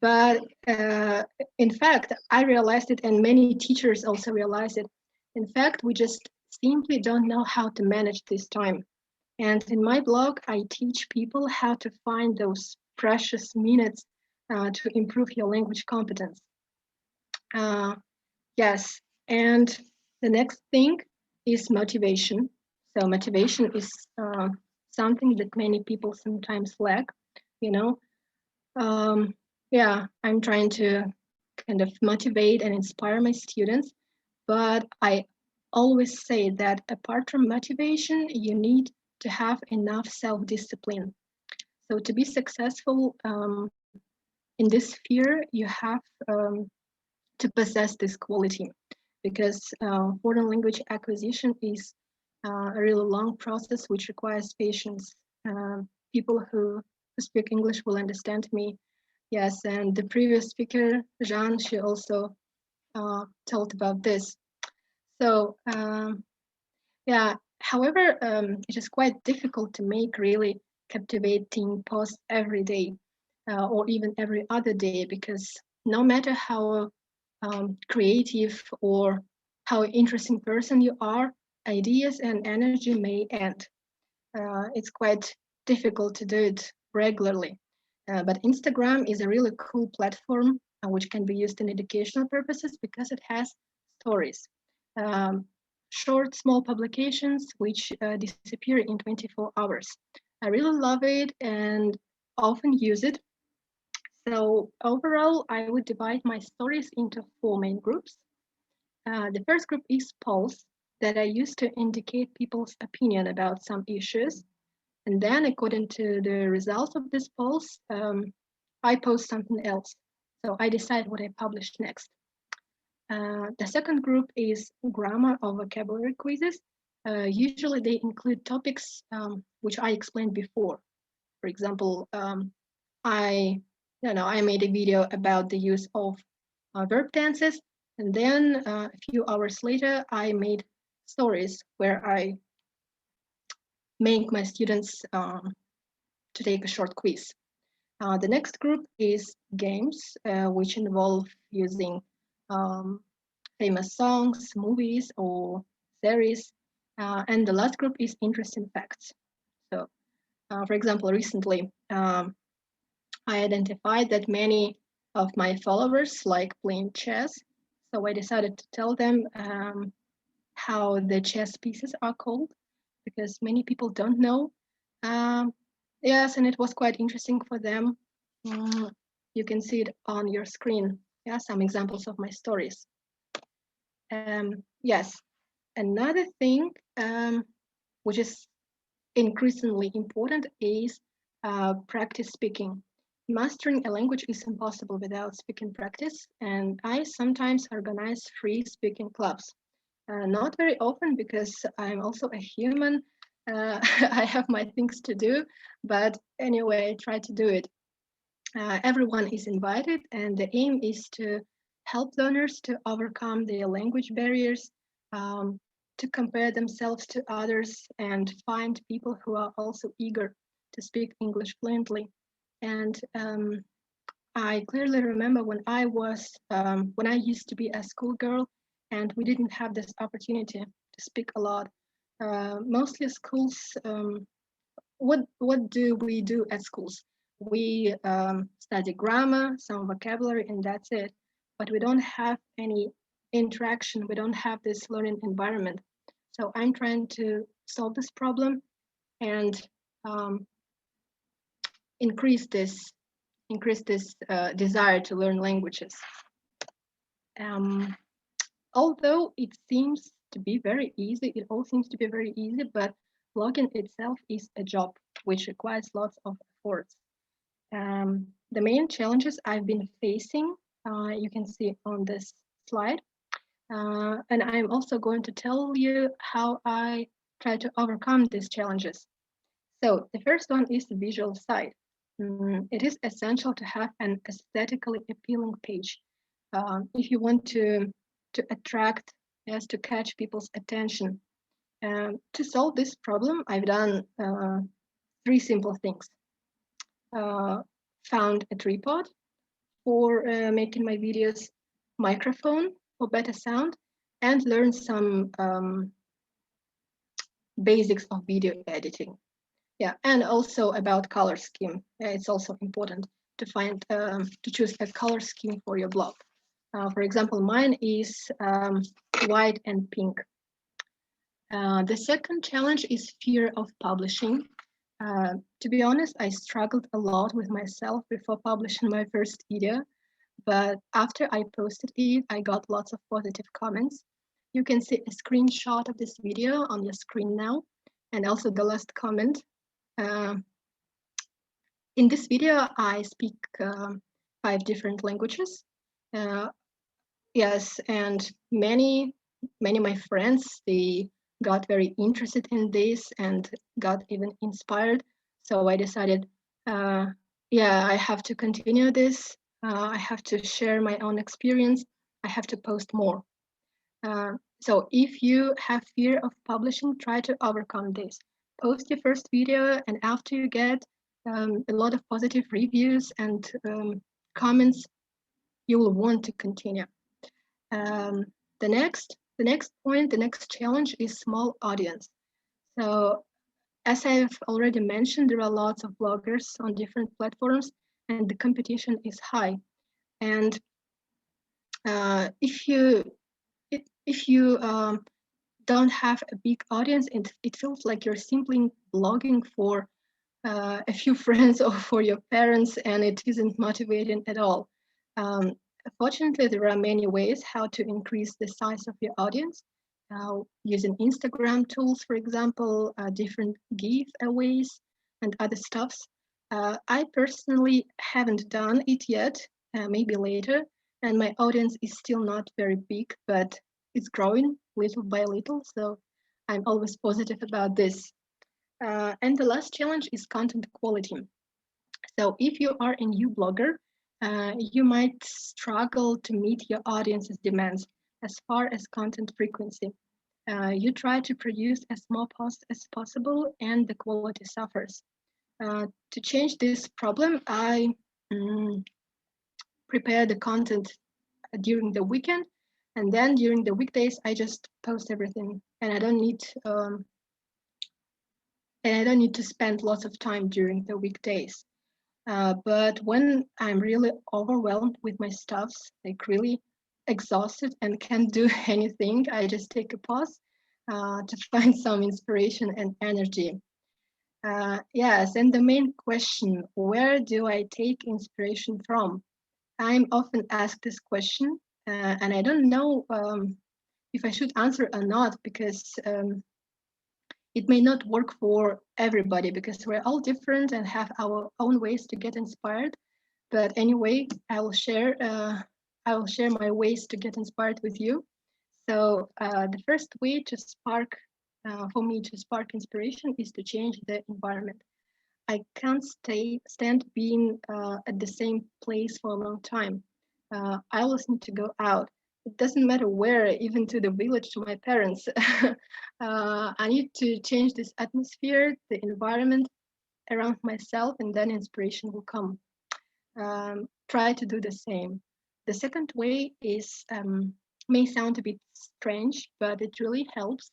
But in fact, I realized it, and many teachers also realized it. In fact, we just simply don't know how to manage this time. And in my blog, I teach people how to find those precious minutes to improve your language competence. Yes, and the next thing is motivation. So motivation is something that many people sometimes lack, you know. Yeah, I'm trying to kind of motivate and inspire my students, but I always say that apart from motivation, you need to have enough self-discipline. So to be successful in this sphere, you have to possess this quality, because foreign language acquisition is a really long process which requires patience. People who speak English will understand me. Yes, and the previous speaker, Jean, she also told about this. So yeah, however, it is quite difficult to make really captivating posts every day or even every other day, because no matter how creative or how interesting person you are, ideas and energy may end. It's quite difficult to do it regularly. But Instagram is a really cool platform which can be used in educational purposes because it has stories. Short, small publications which disappear in 24 hours. I really love it and often use it. So overall, I would divide my stories into 4 main groups. The first group is polls that I use to indicate people's opinion about some issues. And then according to the results of these polls, I post something else. So I decide what I publish next. The second group is grammar or vocabulary quizzes. Usually they include topics which I explained before. For example, I made a video about the use of verb tenses, and then a few hours later, I made stories where I make my students to take a short quiz. The next group is games, which involve using famous songs, movies, or series. And the last group is interesting facts. So, for example, recently, I identified that many of my followers like playing chess. So I decided to tell them how the chess pieces are called, because many people don't know. Yes, and it was quite interesting for them. You can see it on your screen. Yeah, some examples of my stories. Yes, another thing which is increasingly important is practice speaking. Mastering a language is impossible without speaking practice, and I sometimes organize free speaking clubs. Not very often because I'm also a human. I have my things to do, but anyway, try to do it. Everyone is invited, and the aim is to help learners to overcome their language barriers, to compare themselves to others, and find people who are also eager to speak English fluently. And I clearly remember when I used to be a schoolgirl, and we didn't have this opportunity to speak a lot. Mostly schools. What do we do at schools? We study grammar, some vocabulary, and that's it. But we don't have any interaction. We don't have this learning environment. So I'm trying to solve this problem and increase this desire to learn languages. Although it seems to be very easy, it all seems to be very easy, but blogging itself is a job which requires lots of efforts. The main challenges I've been facing, you can see on this slide. And I'm also going to tell you how I try to overcome these challenges. So the first one is the visual side. It is essential to have an aesthetically appealing page. If you want to attract, yes, to catch people's attention. To solve this problem, I've done 3 simple things. Found a tripod for making my videos, microphone for better sound, and learned some basics of video editing. Yeah, and also about color scheme. It's also important to find to choose a color scheme for your blog. For example, mine is white and pink. The second challenge is fear of publishing. To be honest, I struggled a lot with myself before publishing my first video, but after I posted it, I got lots of positive comments. You can see a screenshot of this video on your screen now, and also the last comment. In this video, I speak 5 different languages. Yes, and many of my friends, they got very interested in this and got even inspired. So I decided, yeah, I have to continue this. I have to share my own experience. I have to post more. So if you have fear of publishing, try to overcome this. Post your first video, and after you get a lot of positive reviews and comments, you will want to continue. The next point, the next challenge is small audience. So as I've already mentioned, there are lots of bloggers on different platforms, and the competition is high. And if you don't have a big audience, it feels like you're simply blogging for a few friends or for your parents, and it isn't motivating at all. Fortunately, there are many ways how to increase the size of your audience. Using Instagram tools, for example, different giveaways and other stuffs. I personally haven't done it yet, maybe later, and my audience is still not very big, but it's growing little by little, so I'm always positive about this. And the last challenge is content quality. So if you are a new blogger, you might struggle to meet your audience's demands as far as content frequency. You try to produce as more posts as possible, and the quality suffers. To change this problem, I prepare the content during the weekend, and then during the weekdays, I just post everything, and I don't need to spend lots of time during the weekdays. But when I'm really overwhelmed with my stuffs, like really exhausted and can't do anything, I just take a pause to find some inspiration and energy. Yes, and the main question, where do I take inspiration from? I'm often asked this question, and I don't know if I should answer or not, because it may not work for everybody, because we're all different and have our own ways to get inspired. But anyway, I will share my ways to get inspired with you. So the first way to spark, for me to spark inspiration, is to change the environment. I can't stand being at the same place for a long time. I always need to go out. It doesn't matter where, even to the village, to my parents. I need to change this atmosphere, the environment around myself, and then inspiration will come. Try to do the same. The second way is, may sound a bit strange, but it really helps.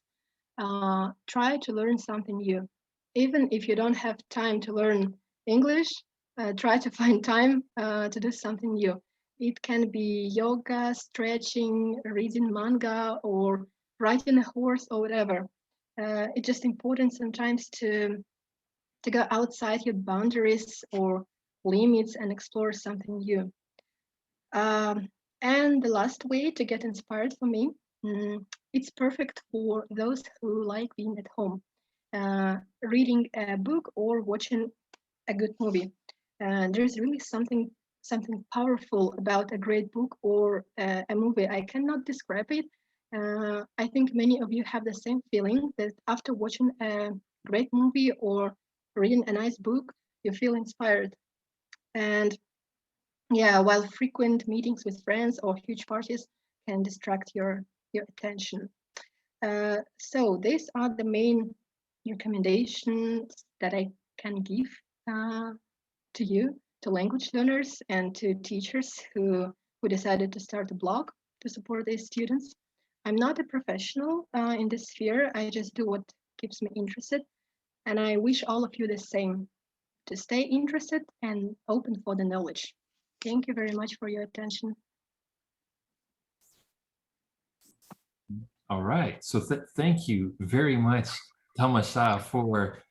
Try to learn something new. Even if you don't have time to learn English, try to find time to do something new. It can be yoga, stretching, reading manga, or riding a horse, or whatever. It's just important sometimes to go outside your boundaries or limits and explore something new. And the last way to get inspired for me, it's perfect for those who like being at home, reading a book or watching a good movie. There's really something powerful about a great book or a movie. I cannot describe it. I think many of you have the same feeling that after watching a great movie or reading a nice book, you feel inspired. And yeah, while frequent meetings with friends or huge parties can distract your attention. So these are the main recommendations that I can give to you, to language learners and to teachers who decided to start a blog to support their students. I'm not a professional in this sphere. I just do what keeps me interested. And I wish all of you the same, to stay interested and open for the knowledge. Thank you very much for your attention. All right. So thank you very much, Tamasha, for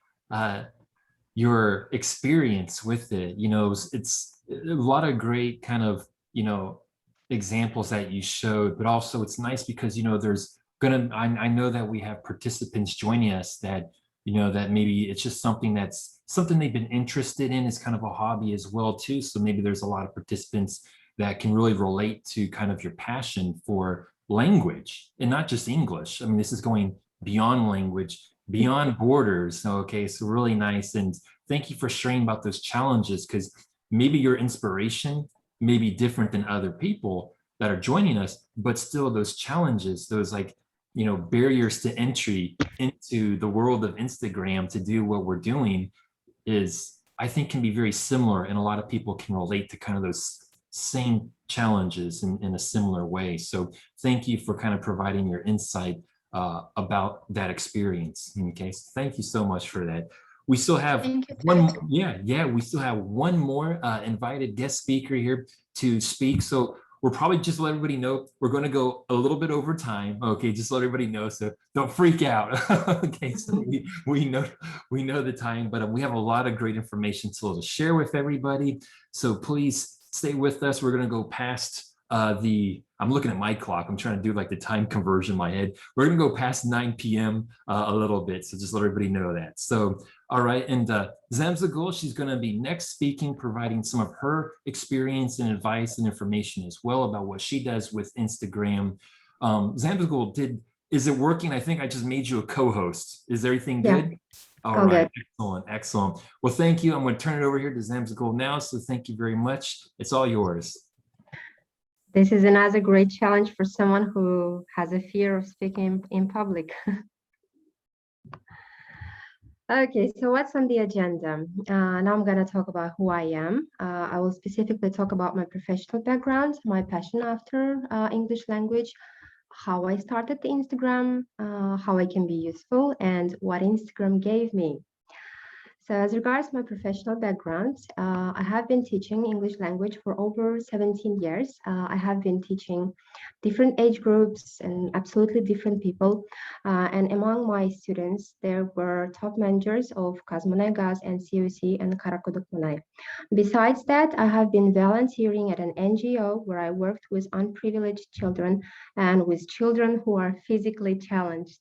your experience with it. You know, it's a lot of great kind of, you know, examples that you showed, but also it's nice because, you know, there's I know that we have participants joining us that, you know, that maybe it's just something they've been interested in, is kind of a hobby as well too. So maybe there's a lot of participants that can really relate to kind of your passion for language, and not just English. I mean, this is going beyond language, beyond borders. Okay, so really nice. And thank you for sharing about those challenges, because maybe your inspiration may be different than other people that are joining us, but still those challenges, those, like, you know, barriers to entry into the world of Instagram to do what we're doing is, I think, can be very similar, and a lot of people can relate to kind of those same challenges in a similar way. So thank you for kind of providing your insight about that experience. Okay, so thank you so much for that. We still have one, we still have one more invited guest speaker here to speak. So we're probably just let everybody know we're going to go a little bit over time. Okay, just let everybody know, so don't freak out. Okay, so we know the time, but we have a lot of great information to share with everybody. So please stay with us. We're going to go past I'm looking at my clock. I'm trying to do like the time conversion in my head. We're going to go past 9 p.m. A little bit. So just let everybody know that. So, all right. And Zamzagul, she's going to be next speaking, providing some of her experience and advice and information as well about what she does with Instagram. Zamzagul, is it working? I think I just made you a co-host. Is everything good? All right. Good. Excellent. Well, thank you. I'm going to turn it over here to Zamzagul now. So thank you very much. It's all yours. This is another great challenge for someone who has a fear of speaking in public. Okay, so what's on the agenda? Now I'm going to talk about who I am. I will specifically talk about my professional background, my passion after English language, how I started the Instagram, how I can be useful, and what Instagram gave me. So as regards my professional background, I have been teaching English language for over 17 years. I have been teaching different age groups and absolutely different people. And among my students, there were top managers of Kazmunegas and COC and Karakodokmunay. Besides that, I have been volunteering at an NGO where I worked with unprivileged children and with children who are physically challenged.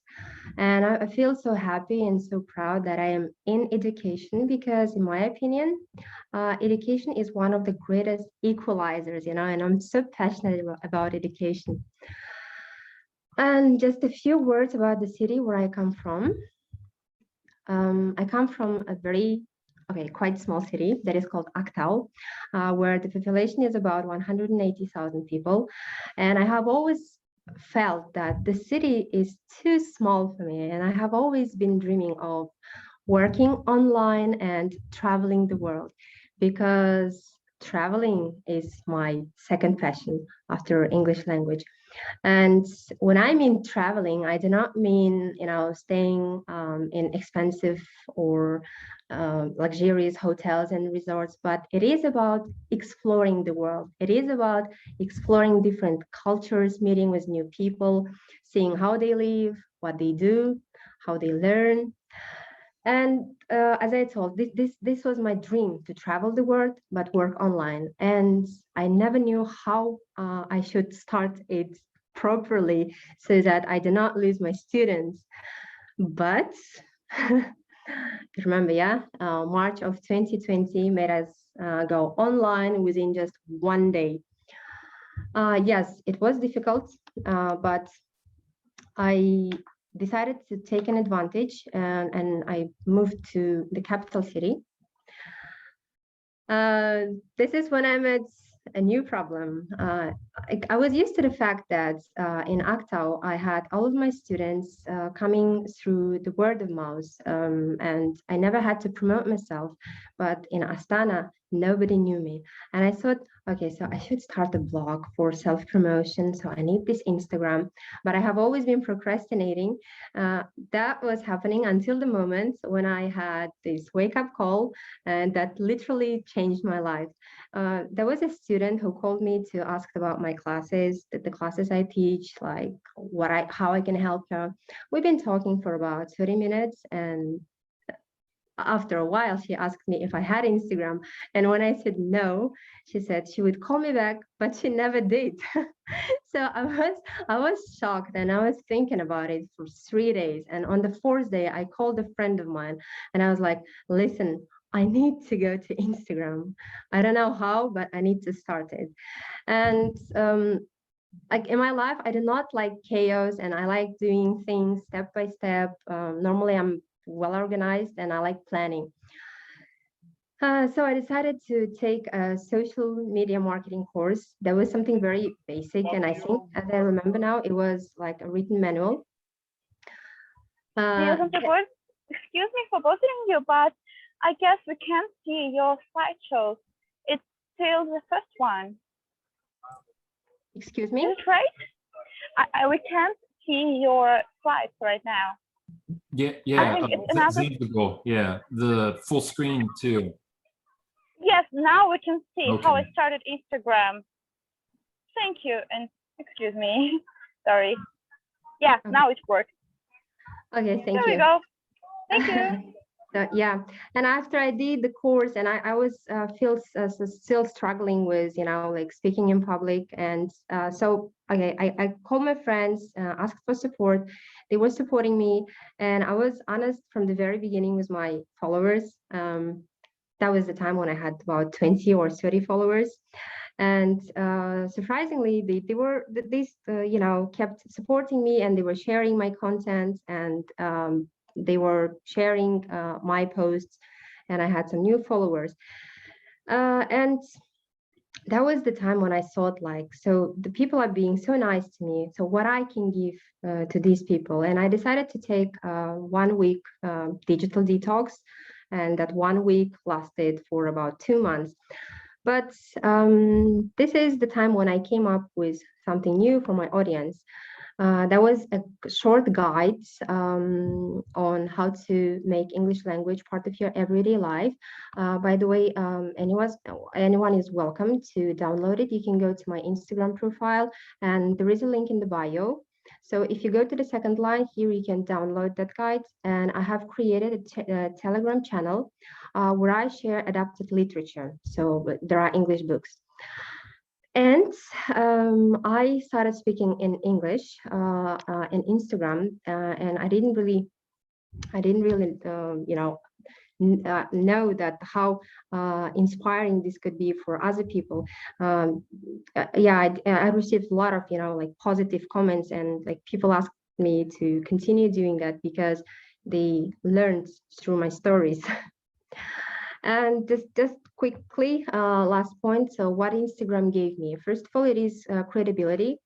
And I feel so happy and so proud that I am in education, because in my opinion, education is one of the greatest equalizers, and I'm so passionate about education. And just a few words about the city where I come from. I come from a quite small city that is called Aktau, where the population is about 180,000 people. And I have always felt that the city is too small for me, and I have always been dreaming of working online and traveling the world, because traveling is my second passion after English language. And when I mean traveling, I do not mean, staying in expensive or luxurious hotels and resorts, but it is about exploring the world. It is about exploring different cultures, meeting with new people, seeing how they live, what they do, how they learn. And as I told, this was my dream, to travel the world, but work online. And I never knew how I should start it properly so that I did not lose my students. But remember, March of 2020 made us go online within just one day. Yes, it was difficult, but I decided to take an advantage, and I moved to the capital city. This is when I met a new problem. I was used to the fact that in Aktau, I had all of my students coming through the word of mouth, and I never had to promote myself. But in Astana, nobody knew me. And I thought, okay, so I should start a blog for self-promotion. So I need this Instagram, but I have always been procrastinating. That was happening until the moment when I had this wake-up call, and that literally changed my life. There was a student who called me to ask about my classes, the classes I teach, like how I can help her. We've been talking for about 30 minutes, and after a while, she asked me if I had Instagram. And when I said no, she said she would call me back, but she never did. So I was shocked, and I was thinking about it for 3 days. And on the 4th day, I called a friend of mine, and I was like, listen, I need to go to Instagram. I don't know how, but I need to start it. And like in my life, I do not like chaos, and I like doing things step by step. Normally, I'm well organized, and I like planning. So I decided to take a social media marketing course. That was something very basic, and I think, as I remember now, it was like a written manual. Excuse me for bothering you, but I guess we can't see your slideshows. It's still the first one. Excuse me? Is it right? We can't see your slides right now. Yeah. Zamzagul, yeah, the full screen too. Yes, now we can see Okay. how I started Instagram. Thank you, and excuse me. Sorry. Yeah, Okay. now it works. Okay, thank you. There we go. Thank you. So, yeah, and after I did the course, and I was still struggling with, like speaking in public, and so okay, I called my friends, asked for support. They were supporting me, and I was honest from the very beginning with my followers. That was the time when I had about 20 or 30 followers, and surprisingly, they kept supporting me, and they were sharing my content, and they were sharing my posts, and I had some new followers. And that was the time when I thought, like, so the people are being so nice to me, so what I can give to these people. And I decided to take 1 week digital detox, and that 1 week lasted for about 2 months. But this is the time when I came up with something new for my audience. That was a short guide on how to make English language part of your everyday life. By the way, anyone is welcome to download it. You can go to my Instagram profile, and there is a link in the bio. So if you go to the second line here, you can download that guide. And I have created a Telegram channel where I share adapted literature. So there are English books. And I started speaking in English in Instagram, and I didn't really, know that how inspiring this could be for other people. I received a lot of like positive comments, and like people asked me to continue doing that because they learned through my stories. And just quickly, last point. So what Instagram gave me, first of all, it is credibility.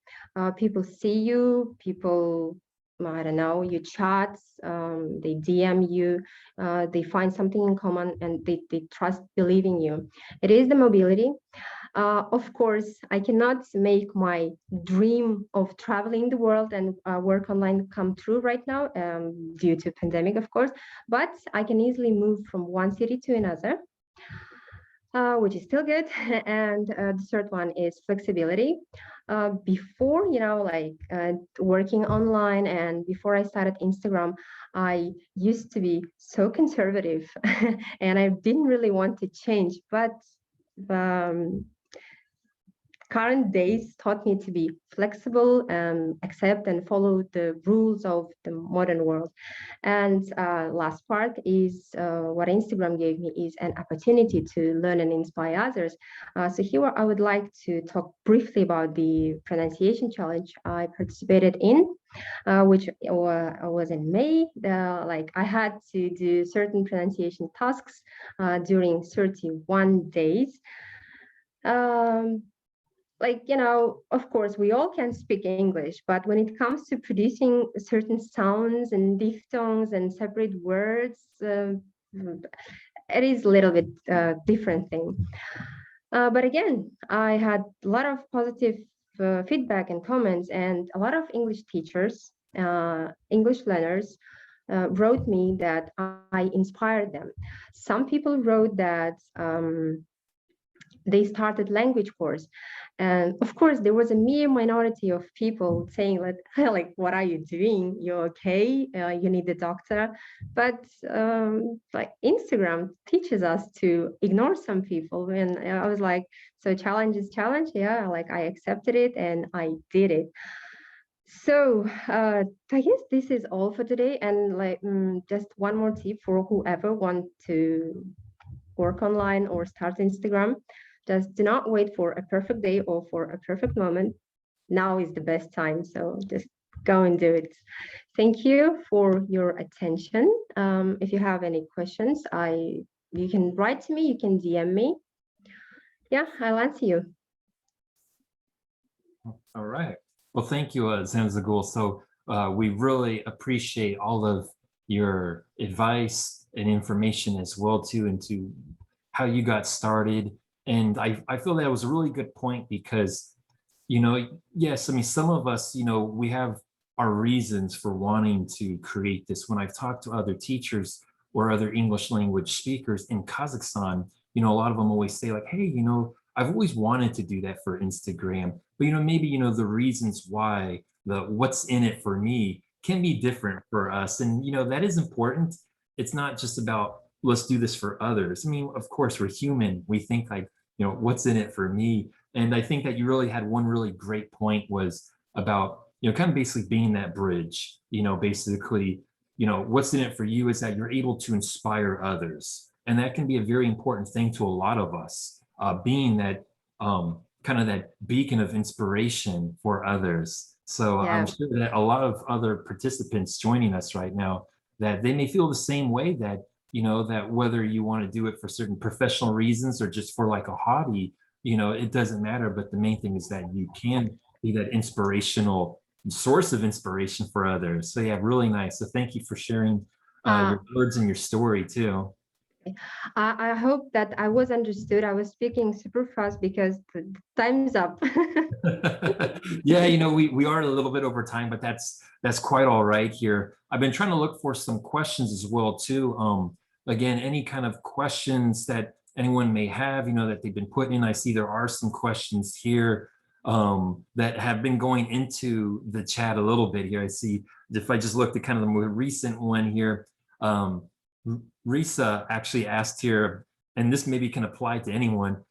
People see you, people, I don't know, you chat, they DM you, they find something in common, and they trust, believe in you. It is the mobility. Of course, I cannot make my dream of traveling the world and work online come true right now due to pandemic, of course, but I can easily move from one city to another, which is still good. And the third one is flexibility. Before, working online, and before I started Instagram, I used to be so conservative and I didn't really want to change, but current days taught me to be flexible and accept and follow the rules of the modern world. And last part is what Instagram gave me is an opportunity to learn and inspire others. So here I would like to talk briefly about the pronunciation challenge I participated in, which was in May. I had to do certain pronunciation tasks during 31 days. Of course, we all can speak English, but when it comes to producing certain sounds and diphthongs and separate words, it is a little bit different thing. But again, I had a lot of positive feedback and comments, and a lot of English teachers, English learners, wrote me that I inspired them. Some people wrote that they started language course, and of course there was a mere minority of people saying like what are you doing, you're okay, you need a doctor. But like Instagram teaches us to ignore some people, and I was like, so challenge is challenge. Yeah, like I accepted it and I did it. So I guess this is all for today, and just one more tip for whoever want to work online or start Instagram. Just do not wait for a perfect day or for a perfect moment. Now is the best time. So just go and do it. Thank you for your attention. If you have any questions, you can write to me, you can DM me. Yeah, I'll answer you. All right. Well, thank you, Zamzagul. So we really appreciate all of your advice and information as well, too, into how you got started. And I feel that was a really good point because, yes, I mean, some of us, we have our reasons for wanting to create this. When I've talked to other teachers or other English language speakers in Kazakhstan, a lot of them always say like, hey, I've always wanted to do that for Instagram, but maybe the reasons why, what's in it for me can be different for us. And that is important. It's not just about let's do this for others. I mean, of course, we're human. We think like, what's in it for me? And I think that you really had one really great point was about, kind of basically being that bridge, basically, what's in it for you is that you're able to inspire others. And that can be a very important thing to a lot of us, being that kind of that beacon of inspiration for others. So Yeah. I'm sure that a lot of other participants joining us right now, that they may feel the same way, that that whether you want to do it for certain professional reasons or just for like a hobby, it doesn't matter. But the main thing is that you can be that inspirational source of inspiration for others. So yeah, really nice. So thank you for sharing your words and your story too. I hope that I was understood. I was speaking super fast because the time's up. Yeah, we are a little bit over time, but that's quite all right here. I've been trying to look for some questions as well too. Again, any kind of questions that anyone may have, that they've been putting in. I see there are some questions here that have been going into the chat a little bit here. I see if I just looked at kind of the more recent one here, Risa actually asked here, and this maybe can apply to anyone,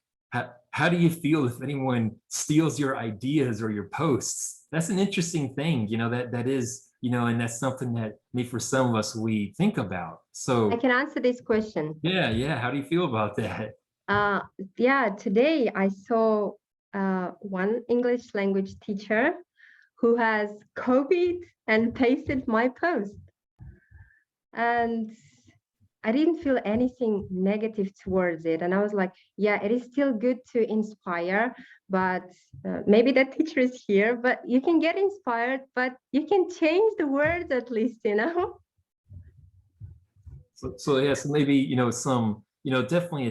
how do you feel if anyone steals your ideas or your posts? That's an interesting thing, that is, and that's something that maybe for some of us we think about. So I can answer this question. Yeah. How do you feel about that? Yeah, today I saw one English language teacher who has copied and pasted my post. And I didn't feel anything negative towards it. And I was like, yeah, it is still good to inspire, but maybe that teacher is here, but you can get inspired, but you can change the words at least, So yeah, so maybe, some, definitely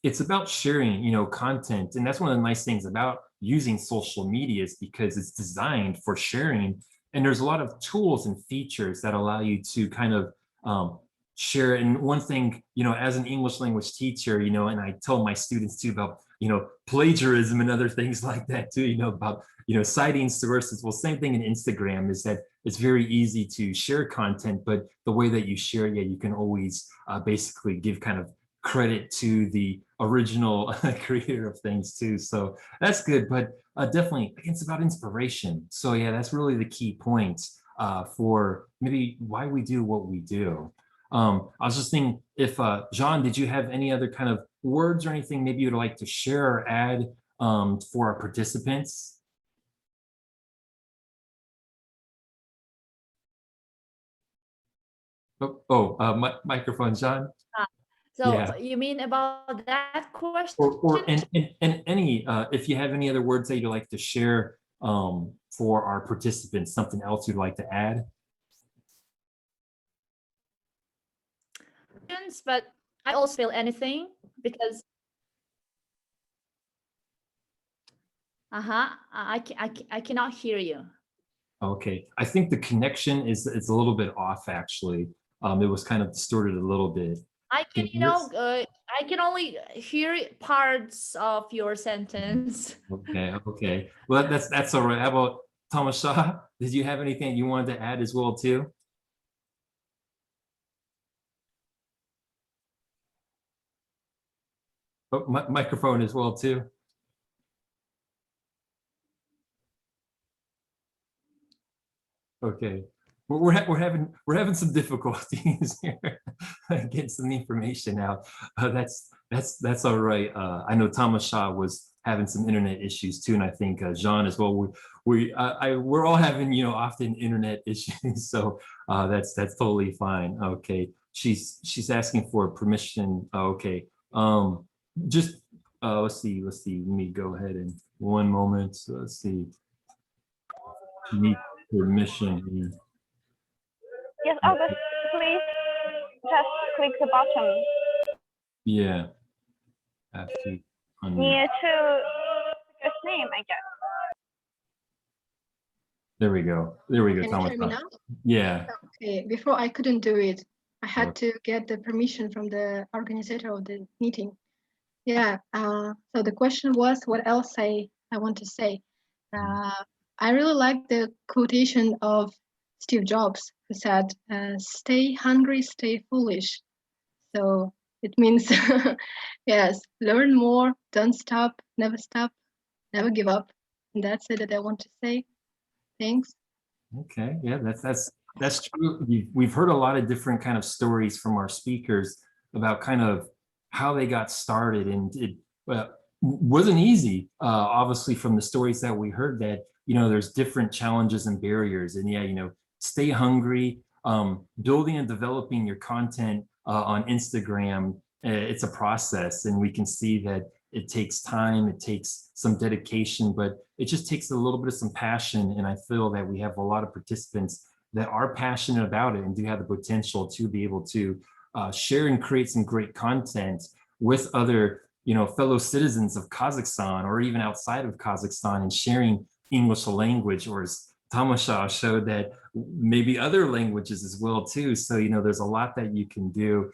it's about sharing, content. And that's one of the nice things about using social media is because it's designed for sharing. And there's a lot of tools and features that allow you to kind of share. And one thing, as an English language teacher, and I tell my students too about, plagiarism and other things like that too, about, citing sources. Well, same thing in Instagram is that it's very easy to share content, but the way that you share it, yeah, you can always basically give kind of credit to the original creator of things too. So that's good, but definitely it's about inspiration. So yeah, that's really the key point for maybe why we do what we do. I was just thinking if, Jean, did you have any other kind of words or anything maybe you'd like to share or add for our participants? Microphone, Jean. So Yeah. you mean about that question? Or and any, if you have any other words that you'd like to share for our participants, something else you'd like to add? But I also feel anything because I cannot hear you. Okay, I think the connection is a little bit off actually. It was kind of distorted a little bit. I can, I can only hear parts of your sentence. Okay. Well, that's all right. How about Tamasha? Did you have anything you wanted to add as well too? Oh, microphone as well too. Okay, we're having some difficulties here getting some information out. That's all right. I know Tamasha was having some internet issues too, and I think Jean as well. We're all having often internet issues, so that's totally fine. Okay, she's asking for permission. Okay, just let's see. Let me go ahead and one moment. So let's see. Need permission here. Yes, August, please just click the button. Yeah. Have to Near to first name, I guess. There we go. There we go. Can you hear me now? Yeah. Okay, before I couldn't do it. I had to get the permission from the organizer of the meeting. Yeah, so the question was, what else I want to say? I really like the quotation of Steve Jobs, who said, stay hungry, stay foolish. So it means, yes, learn more, don't stop, never give up. And that's it that I want to say. Thanks. Okay, yeah, that's true. We've heard a lot of different kind of stories from our speakers about kind of how they got started, and it wasn't easy. Obviously, from the stories that we heard, that there's different challenges and barriers, and yeah, stay hungry. Building and developing your content on Instagram, it's a process, and we can see that it takes time, it takes some dedication, but it just takes a little bit of some passion. And I feel that we have a lot of participants that are passionate about it and do have the potential to be able to share and create some great content with other fellow citizens of Kazakhstan or even outside of Kazakhstan, and sharing English language, or as Tamasha showed, that maybe other languages as well too. So there's a lot that you can do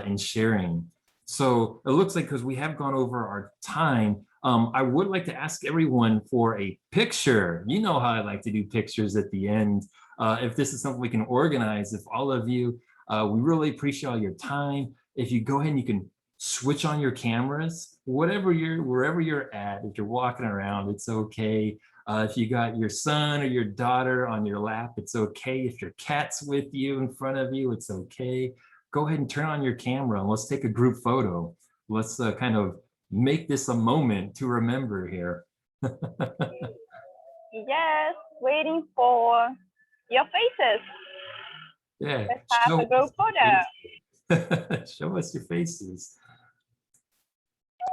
in sharing. So it looks like, because we have gone over our time, I would like to ask everyone for a picture. You know how I like to do pictures at the end. If this is something we can organize, if all of you, we really appreciate all your time. If you go ahead and you can switch on your cameras, wherever you're at, if you're walking around, it's okay. If you got your son or your daughter on your lap, it's okay. If your cat's with you in front of you, it's okay. Go ahead and turn on your camera and let's take a group photo. Let's kind of make this a moment to remember here. Yes, waiting for your faces. Yeah. Let's have a group photo. Show us your faces.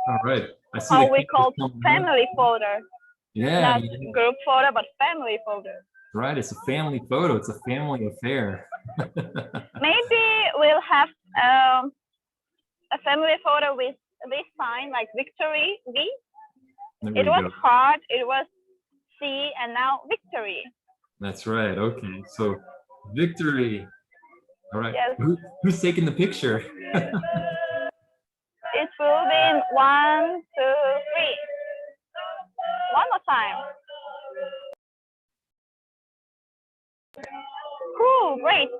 All right. I see how we call family photo. Yeah. Not group photo, but family photo. Right. It's a family photo. It's a family affair. Maybe we'll have a family photo with this sign, like victory, V. It was hard. It was C, and now victory. That's right. Okay. So victory. All right. Yes. Who's taking the picture? It will be 1, 2, 3. One more time. Cool, great.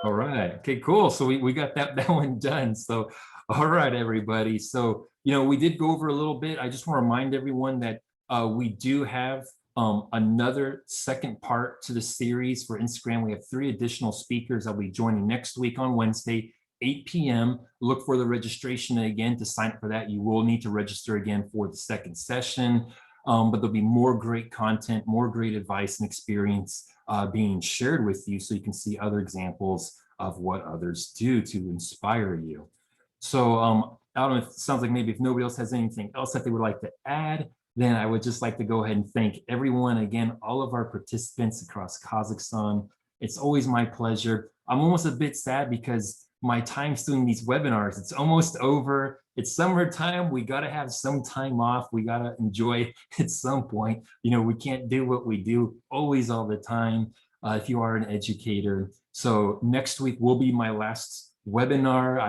All right. Okay, cool. So we got that one done. So All right, everybody. So, we did go over a little bit. I just want to remind everyone that we do have another second part to the series for Instagram. We have 3 additional speakers that will be joining next week on Wednesday, 8 p.m. Look for the registration. And again, to sign up for that, you will need to register again for the second session. But there'll be more great content, more great advice and experience being shared with you, so you can see other examples of what others do to inspire you. So I don't know, it sounds like maybe if nobody else has anything else that they would like to add, then I would just like to go ahead and thank everyone again, all of our participants across Kazakhstan. It's always my pleasure. I'm almost a bit sad because my time doing these webinars, it's almost over. It's summertime. We got to have some time off. We got to enjoy at some point. We can't do what we do always all the time if you are an educator. So next week will be my last webinar.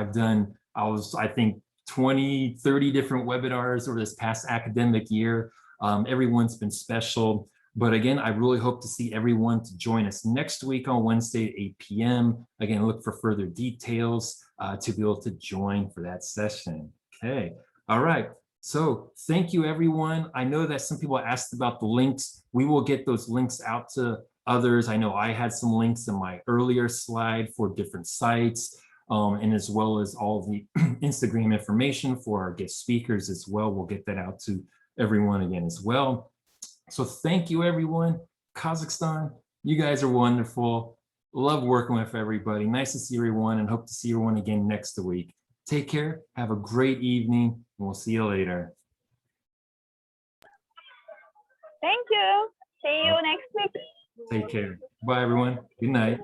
I think 20, 30 different webinars over this past academic year. Everyone's been special. But again, I really hope to see everyone to join us next week on Wednesday at 8 p.m. Again, look for further details to be able to join for that session. Okay, all right. So thank you, everyone. I know that some people asked about the links. We will get those links out to others. I know I had some links in my earlier slide for different sites. And as well as all the Instagram information for our guest speakers as well. We'll get that out to everyone again as well. So thank you, everyone. Kazakhstan, you guys are wonderful. Love working with everybody. Nice to see everyone and hope to see everyone again next week. Take care. Have a great evening, and we'll see you later. Thank you. See you next week. Take care. Bye, everyone. Good night.